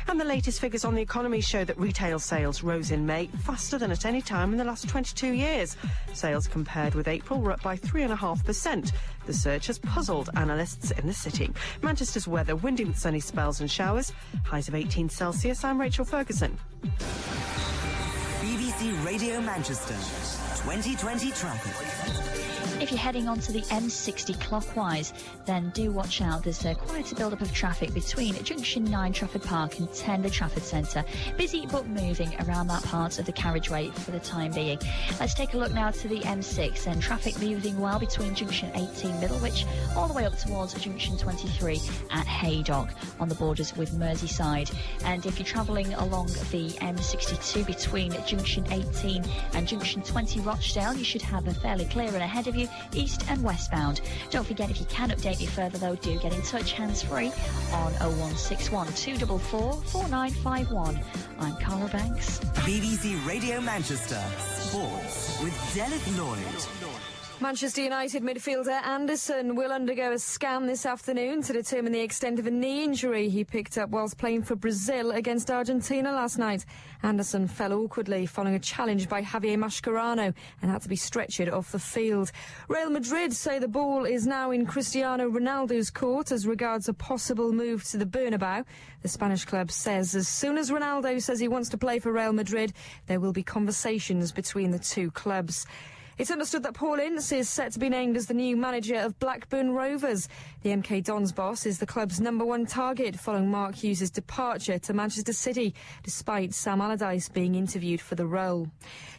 S16: And the latest figures on the economy show that retail sales rose in May faster than at any time in the last 22 years. Sales compared with April were up by 3.5%. The surge has puzzled analysts in the city. Manchester's weather, windy with sunny spells and showers. Highs of 18 Celsius. I'm Rachel Ferguson.
S13: BBC Radio Manchester. 2020 traffic.
S15: If you're heading onto the M60 clockwise, then do watch out. There's quite a build-up of traffic between Junction 9 Trafford Park and 10 the Trafford Centre. Busy but moving around that part of the carriageway for the time being. Let's take a look now to the M6 and traffic moving well between Junction 18 Middlewich all the way up towards Junction 23 at Haydock on the borders with Merseyside. And if you're travelling along the M62 between Junction 18 and Junction 20 Rochdale, you should have a fairly clear and ahead of you east and westbound. Don't forget, if you can update me further though, do get in touch hands-free on 0161 244 4951. I'm Cara Banks.
S13: BBC Radio Manchester. Sports with Derek Lloyd.
S7: Manchester United midfielder Anderson will undergo a scan this afternoon to determine the extent of a knee injury he picked up whilst playing for Brazil against Argentina last night. Anderson fell awkwardly following a challenge by Javier Mascherano and had to be stretchered off the field. Real Madrid say the ball is now in Cristiano Ronaldo's court as regards a possible move to the Bernabeu. The Spanish club says as soon as Ronaldo says he wants to play for Real Madrid, there will be conversations between the two clubs. It's understood that Paul Ince is set to be named as the new manager of Blackburn Rovers. The MK Dons boss is the club's #1 target following Mark Hughes' departure to Manchester City, despite Sam Allardyce being interviewed for the role.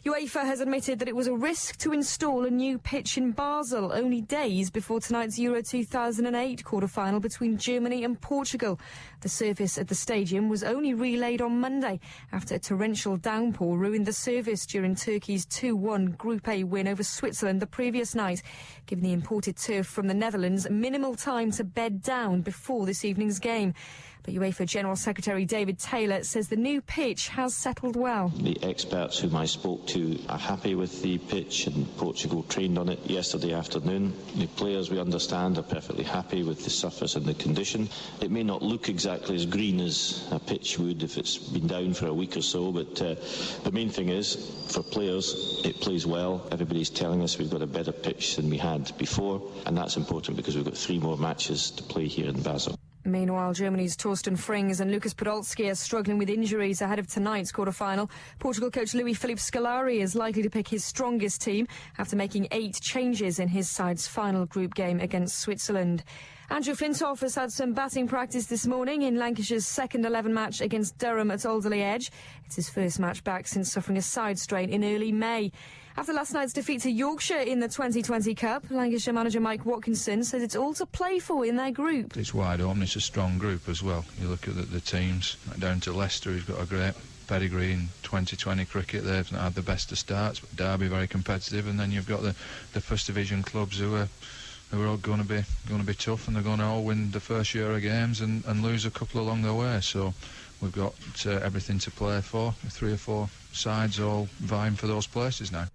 S7: UEFA has admitted that it was a risk to install a new pitch in Basel only days before tonight's Euro 2008 quarter-final between Germany and Portugal. The surface at the stadium was only relayed on Monday after a torrential downpour ruined the service during Turkey's 2-1 Group A win over Switzerland the previous night, giving the imported turf from the Netherlands minimal time to bed down before this evening's game. But UEFA General Secretary David Taylor says the new pitch has settled well.
S17: The experts whom I spoke to are happy with the pitch, and Portugal trained on it yesterday afternoon. The players, we understand, are perfectly happy with the surface and the condition. It may not look exactly as green as a pitch would if it's been down for a week or so, but the main thing is, for players, it plays well. Everybody's telling us we've got a better pitch than we had before, and that's important because we've got 3 more matches to play here in Basel.
S7: Meanwhile, Germany's Torsten Frings and Lucas Podolski are struggling with injuries ahead of tonight's quarter-final. Portugal coach Louis-Philippe Scolari is likely to pick his strongest team after making 8 changes in his side's final group game against Switzerland. Andrew Flintoff has had some batting practice this morning in Lancashire's second 11 match against Durham at Alderley Edge. It's his first match back since suffering a side strain in early May. After last night's defeat to Yorkshire in the 2020 Cup, Lancashire manager Mike Watkinson says it's all to play for in their group.
S18: It's wide open, it's a strong group as well. You look at the teams, down to Leicester, who's got a great pedigree in 2020 cricket. They've not had the best of starts, but Derby very competitive, and then you've got the First Division clubs who are all going to be tough, and they're going to all win the first year of games and lose a couple along the way. So we've got everything to play for. 3 or 4 sides all vying for those places now.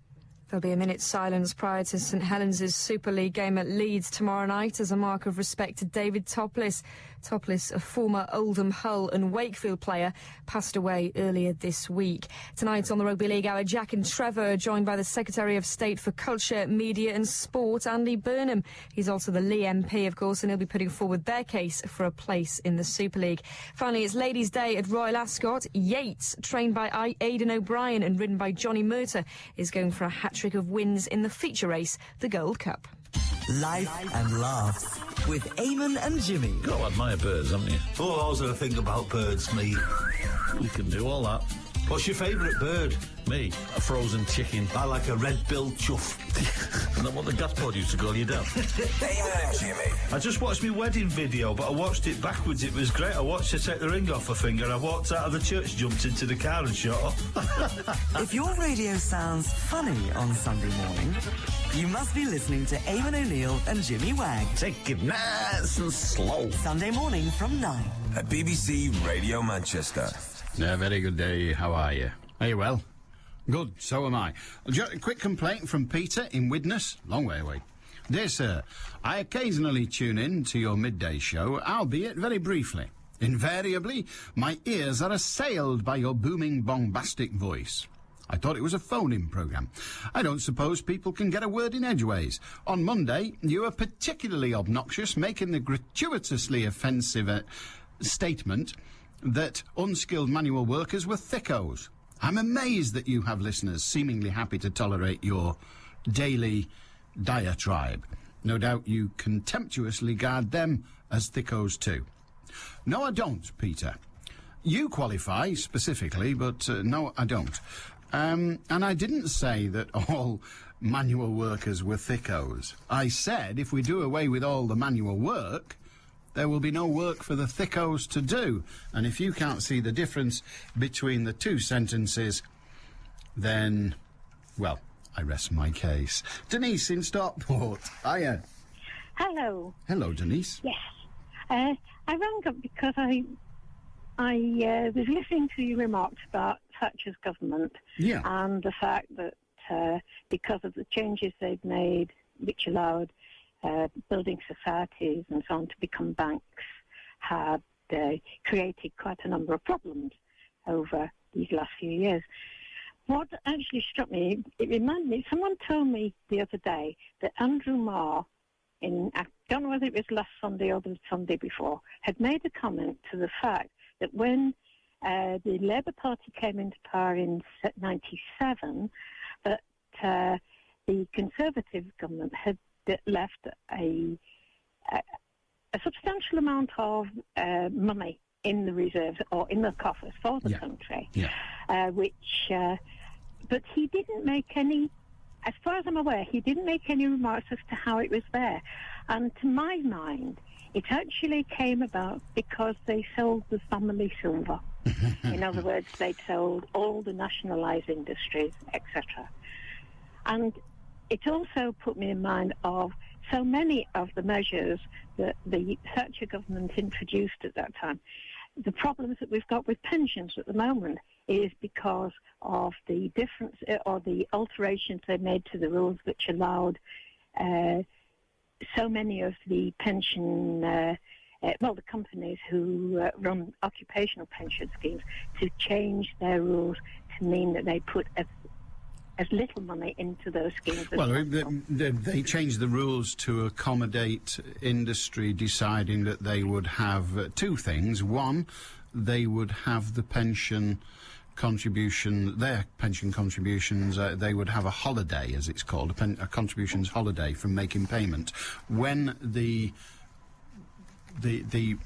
S7: There'll be a minute's silence prior to St Helens' Super League game at Leeds tomorrow night as a mark of respect to David Topless. Topless, a former Oldham, Hull and Wakefield player, passed away earlier this week. Tonight on the Rugby League Hour, Jack and Trevor are joined by the Secretary of State for Culture, Media and Sport, Andy Burnham. He's also the Lee MP, of course, and he'll be putting forward their case for a place in the Super League. Finally, it's Ladies' Day at Royal Ascot. Yates, trained by Aidan O'Brien and ridden by Johnny Murtagh, is going for a hat-trick of wins in the feature race, the Gold Cup.
S19: Life and laughs with Eamon and Jimmy.
S20: You've got to admire birds, haven't you?
S19: Oh, I was going to think about birds, me.
S20: We can do all that.
S19: What's your favourite bird?
S20: Me? A frozen chicken.
S19: I like a red-billed chuff.
S20: Isn't that what the gas pod used to call you down?
S19: Eamon and Jimmy. I just watched my wedding video, but I watched it backwards. It was great. I watched her take the ring off her finger. I walked out of the church, jumped into the car and shut off.
S22: If your radio sounds funny on Sunday morning, you must be listening to Eamon O'Neill and Jimmy Wagg.
S20: Take it nice and slow.
S22: Sunday morning from 9.
S13: At BBC Radio Manchester.
S5: Yeah, very good day. How are you? Are you well? Good, so am I. Just a quick complaint from Peter in Widnes, long way away. Dear sir, I occasionally tune in to your midday show, albeit very briefly. Invariably, my ears are assailed by your booming, bombastic voice. I thought it was a phone-in programme. I don't suppose people can get a word in edgeways. On Monday, you were particularly obnoxious, making the gratuitously offensive statement that unskilled manual workers were thickos. I'm amazed that you have listeners seemingly happy to tolerate your daily diatribe. No doubt you contemptuously regard them as thickos too. No, I don't, Peter. You qualify specifically, but no, I don't. And I didn't say that all manual workers were thickos. I said if we do away with all the manual work, there will be no work for the thickos to do. And if you can't see the difference between the 2 sentences, then, well, I rest my case. Denise in Stockport. Hiya.
S25: Hello.
S5: Hello, Denise.
S25: Yes. I rang up because I was listening to your remarks about Thatcher's government and the fact that because of the changes they've made, which allowed building societies and so on to become banks, had created quite a number of problems over these last few years. What actually struck me, it reminded me, someone told me the other day that Andrew Marr, I don't know whether it was last Sunday or the Sunday before, had made a comment to the fact that when the Labour Party came into power in 1997, that the Conservative government had left a substantial amount of money in the reserves or in the coffers for the country, but he didn't make any, as far as I'm aware, he didn't make any remarks as to how it was there. And to my mind, it actually came about because they sold the family silver. In other words, they'd sold all the nationalised industries, etc. And it also put me in mind of so many of the measures that the Thatcher government introduced at that time. The problems that we've got with pensions at the moment is because of the difference or the alterations they made to the rules which allowed so many of the pension, the companies who run occupational pension schemes to change their rules to mean that they put as little money into those schemes as possible.
S5: They changed the rules to accommodate industry deciding that they would have two things. One, they would have the pension contribution, their pension contributions, they would have a holiday, as it's called, a contributions holiday from making payment. When the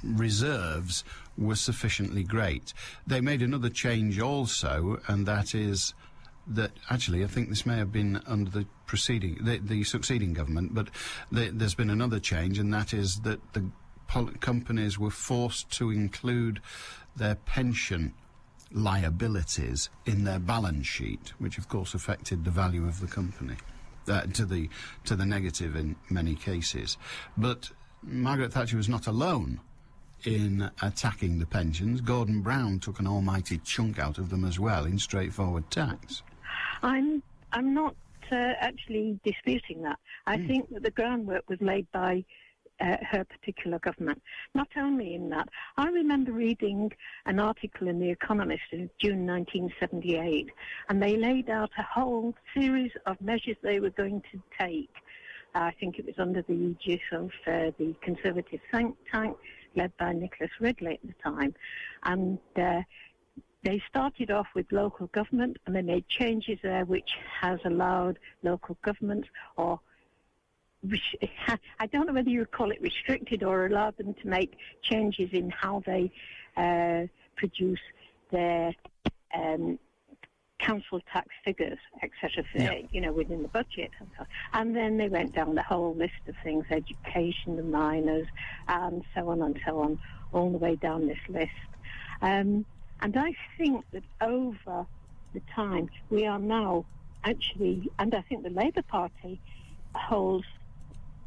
S5: reserves were sufficiently great. They made another change also, and that is that, actually, I think this may have been under the the succeeding government, but there's been another change, and that is that the companies were forced to include their pension liabilities in their balance sheet, which of course affected the value of the company to the negative in many cases. But Margaret Thatcher was not alone in attacking the pensions. Gordon Brown took an almighty chunk out of them as well in straightforward tax.
S25: I'm not actually disputing that. I think that the groundwork was laid by her particular government. Not only in that, I remember reading an article in The Economist in June 1978, and they laid out a whole series of measures they were going to take. I think it was under the aegis of the Conservative think tank led by Nicholas Ridley at the time. And they started off with local government, and they made changes there which has allowed local governments, or I don't know whether you would call it restricted, or allowed them to make changes in how they produce their council tax figures, etc., within the budget. And then they went down the whole list of things, education, the miners, and so on, all the way down this list. And I think that over the time, we are now actually, and I think the Labour Party holds,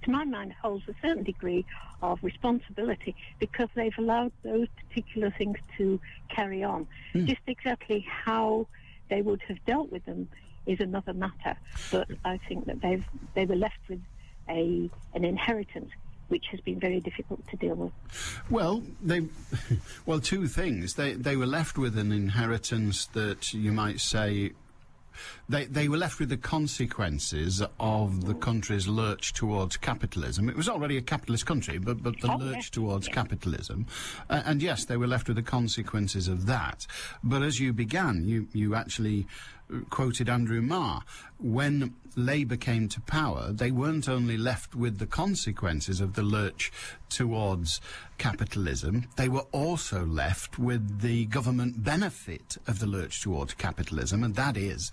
S25: to my mind, holds a certain degree of responsibility because they've allowed those particular things to carry on. Just exactly how they would have dealt with them is another matter. But I think that they were left with an inheritance which has been very difficult to deal with.
S5: Well, two things. They were left with an inheritance that you might say they were left with the consequences of the country's lurch towards capitalism. It was already a capitalist country, but the lurch towards capitalism. And yes, they were left with the consequences of that. But as you began, you actually quoted Andrew Marr. When Labour came to power, they weren't only left with the consequences of the lurch towards capitalism, they were also left with the government benefit of the lurch towards capitalism, and that is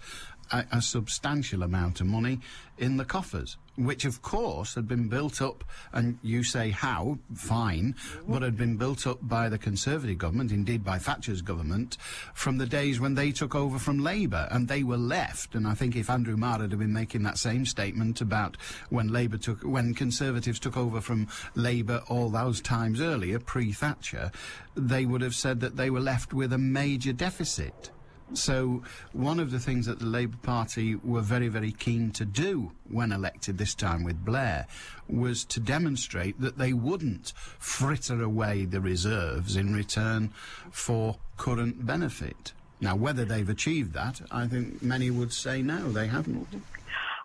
S5: a substantial amount of money in the coffers, which of course had been built up, and you say how, fine, but had been built up by the Conservative government, indeed by Thatcher's government, from the days when they took over from Labour, and they were left, and I think if Andrew Marr had been making that same statement about when Conservatives took over from Labour all those times earlier, pre-Thatcher, they would have said that they were left with a major deficit. So one of the things that the Labour Party were very, very keen to do when elected this time with Blair was to demonstrate that they wouldn't fritter away the reserves in return for current benefit. Now, whether they've achieved that, I think many would say no, they haven't.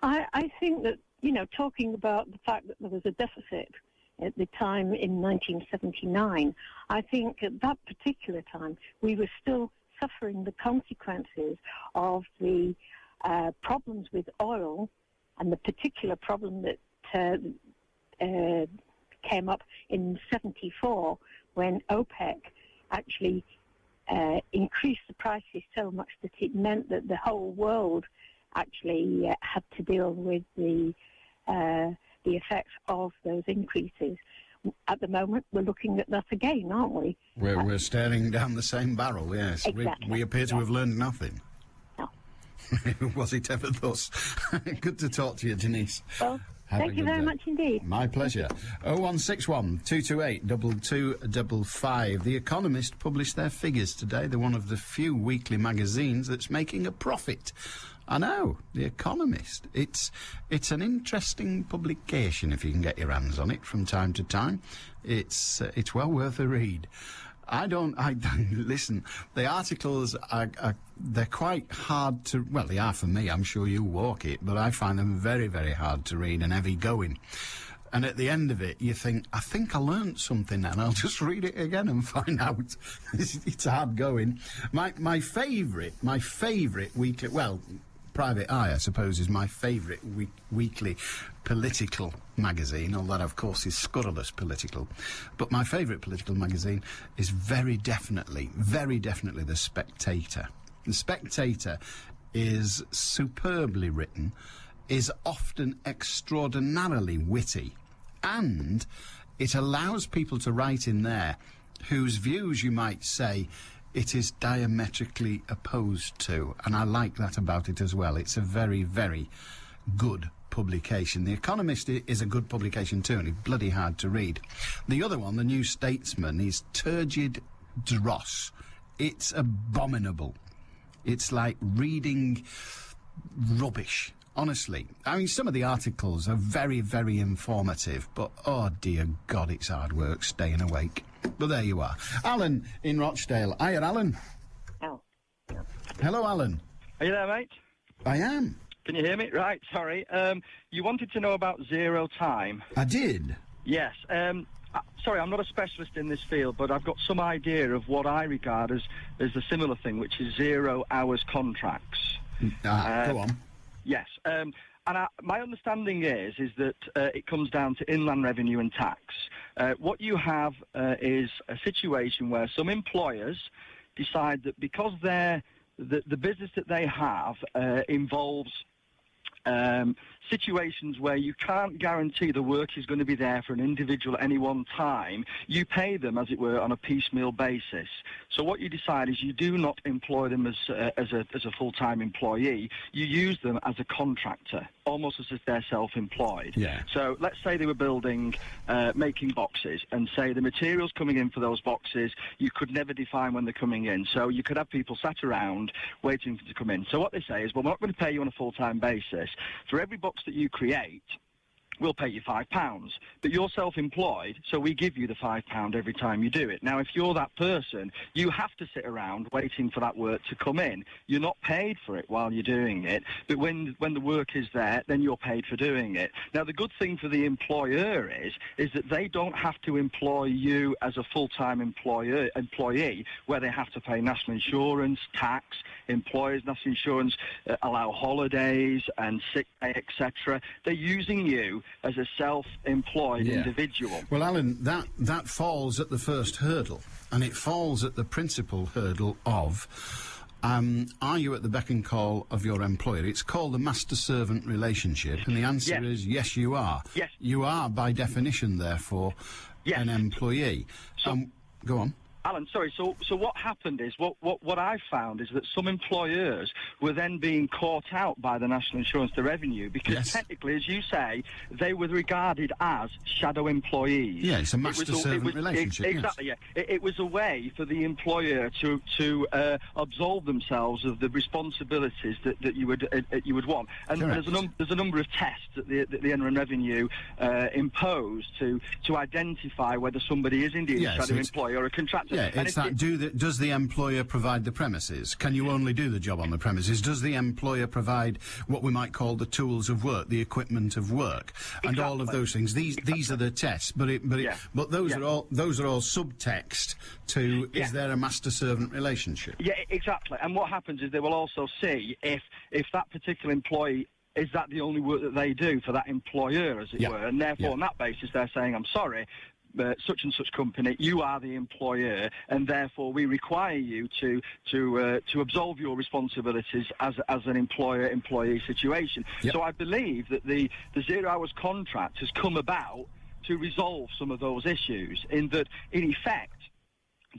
S25: I think that, talking about the fact that there was a deficit at the time in 1979, I think at that particular time we were still suffering the consequences of the problems with oil and the particular problem that came up in '74 when OPEC actually increased the prices so much that it meant that the whole world actually had to deal with the effects of those increases. At the moment, we're looking at that again, aren't we?
S5: We're staring down the same barrel, yes.
S25: Exactly.
S5: We appear to have learned nothing.
S25: No.
S5: Was it ever thus? Good to talk to you, Denise.
S25: Well, thank you very much indeed.
S5: My pleasure. 0161 228 2255. The Economist published their figures today. They're one of the few weekly magazines that's making a profit. I know, The Economist. It's an interesting publication if you can get your hands on it from time to time. It's well worth a read. Listen, the articles they're quite hard to, well, they are for me, I'm sure you walk it, but I find them very, very hard to read and heavy going. And at the end of it, you think, I think I learnt something then. I'll just read it again and find out. It's hard going. My favourite weekly, well, Private Eye, I suppose, is my favourite weekly political magazine, although that, of course, is scurrilous political. But my favourite political magazine is very definitely The Spectator. The Spectator is superbly written, is often extraordinarily witty, and it allows people to write in there whose views you might say it is diametrically opposed to, and I like that about it as well. It's a very, very good publication. The Economist is a good publication too, and it's bloody hard to read. The other one, The New Statesman, is turgid dross. It's abominable. It's like reading rubbish. Honestly, I mean, some of the articles are very, very informative, but, oh, dear God, it's hard work staying awake. But there you are. Alan in Rochdale. Hiya, Alan.
S1: Oh.
S5: Hello, Alan.
S1: Are you there, mate?
S5: I am.
S1: Can you hear me? Right, sorry. You wanted to know about zero time.
S5: I did.
S1: Yes. Sorry, I'm not a specialist in this field, but I've got some idea of what I regard as a similar thing, which is 0 hours contracts.
S5: Go on.
S1: Yes. My understanding is that it comes down to inland revenue and tax. What you have is a situation where some employers decide that because the business that they have involves situations where you can't guarantee the work is going to be there for an individual at any one time, you pay them, as it were, on a piecemeal basis. So what you decide is you do not employ them as a full-time employee. You use them as a contractor, almost as if they're self-employed.
S5: Yeah.
S1: So let's say they were building, making boxes, and say the materials coming in for those boxes, you could never define when they're coming in. So you could have people sat around waiting for them to come in. So what they say is, well, we're not going to pay you on a full-time basis. For every box that you create, we'll pay you £5. But you're self-employed, so we give you the £5 every time you do it. Now, if you're that person, you have to sit around waiting for that work to come in. You're not paid for it while you're doing it, but when the work is there, then you're paid for doing it. Now, the good thing for the employer is that they don't have to employ you as a full-time employee, where they have to pay national insurance, tax, employers' national insurance, allow holidays and sick pay, etc. They're using you as a self-employed individual.
S5: Well, Alan, that falls at the first hurdle, and it falls at the principal hurdle of, are you at the beck and call of your employer? It's called the master-servant relationship, and the answer is yes, you are.
S1: Yes.
S5: You are, by definition, therefore, an employee. Go on.
S1: Alan, sorry, so what happened is, what I found is that some employers were then being caught out by the National Insurance to Revenue because technically, as you say, they were regarded as shadow employees.
S5: Yeah, it's a master-servant relationship.
S1: Exactly, yeah. It was a way for the employer to absolve themselves of the responsibilities that you would want. And there's a number of tests that the Inland Revenue impose to identify whether somebody is indeed a shadow employee or a contractor.
S5: Yeah, it's that. Does the employer provide the premises? Can you only do the job on the premises? Does the employer provide what we might call the tools of work, the equipment of work, and all of those things? These are the tests, but those are all subtext to is there a master-servant relationship?
S1: Yeah, exactly. And what happens is they will also see if that particular employee is that the only work that they do for that employer, as it were? And therefore, on that basis, they're saying, I'm sorry, such and such company, you are the employer, and therefore we require you to absolve your responsibilities as an employer-employee situation. So I believe that the 0 hours contract has come about to resolve some of those issues, in that, in effect,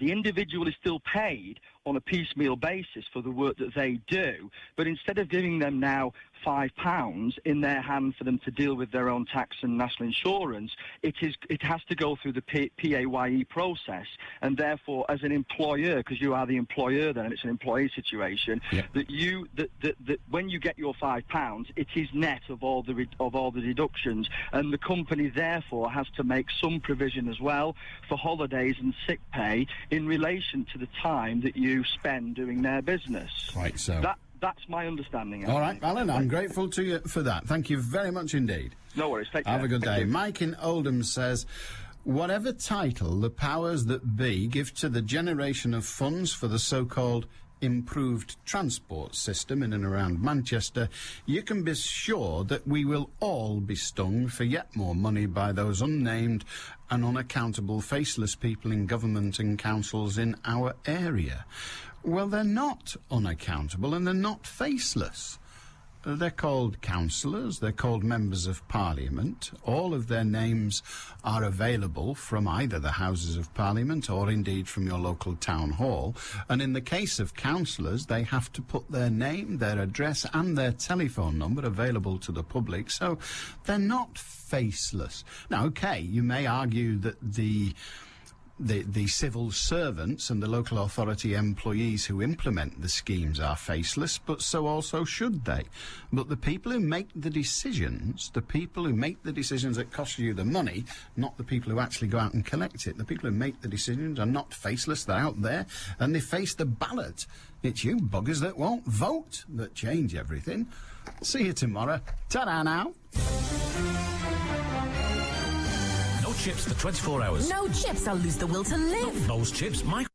S1: the individual is still paid on a piecemeal basis for the work that they do, but instead of giving them now £5 in their hand for them to deal with their own tax and national insurance, it has to go through the PAYE process, and therefore, as an employer, because you are the employer then, and it's an employee situation, that when you get your £5, it is net of all the deductions, and the company therefore has to make some provision as well for holidays and sick pay in relation to the time that you spend doing their business.
S5: Quite so.
S1: That's my understanding.
S5: All right, Alan, I'm grateful to you for that. Thank you very much indeed.
S1: No worries. Take care.
S5: Have a good day.
S1: Thank you.
S5: Mike in Oldham says, whatever title the powers that be give to the generation of funds for the so-called improved transport system in and around Manchester, you can be sure that we will all be stung for yet more money by those unnamed and unaccountable faceless people in government and councils in our area. Well, they're not unaccountable and they're not faceless. They're called councillors, they're called members of Parliament. All of their names are available from either the Houses of Parliament or indeed from your local town hall. And in the case of councillors, they have to put their name, their address and their telephone number available to the public. So they're not faceless. Now, OK, you may argue that the civil servants and the local authority employees who implement the schemes are faceless, but so also should they. But the people who make the decisions that cost you the money, not the people who actually go out and collect it, the people who make the decisions are not faceless, they're out there, and they face the ballot. It's you buggers that won't vote that change everything. See you tomorrow. Ta-da now.
S2: No chips for 24 hours.
S3: No chips, I'll lose the will to live.
S2: Those chips, Mike.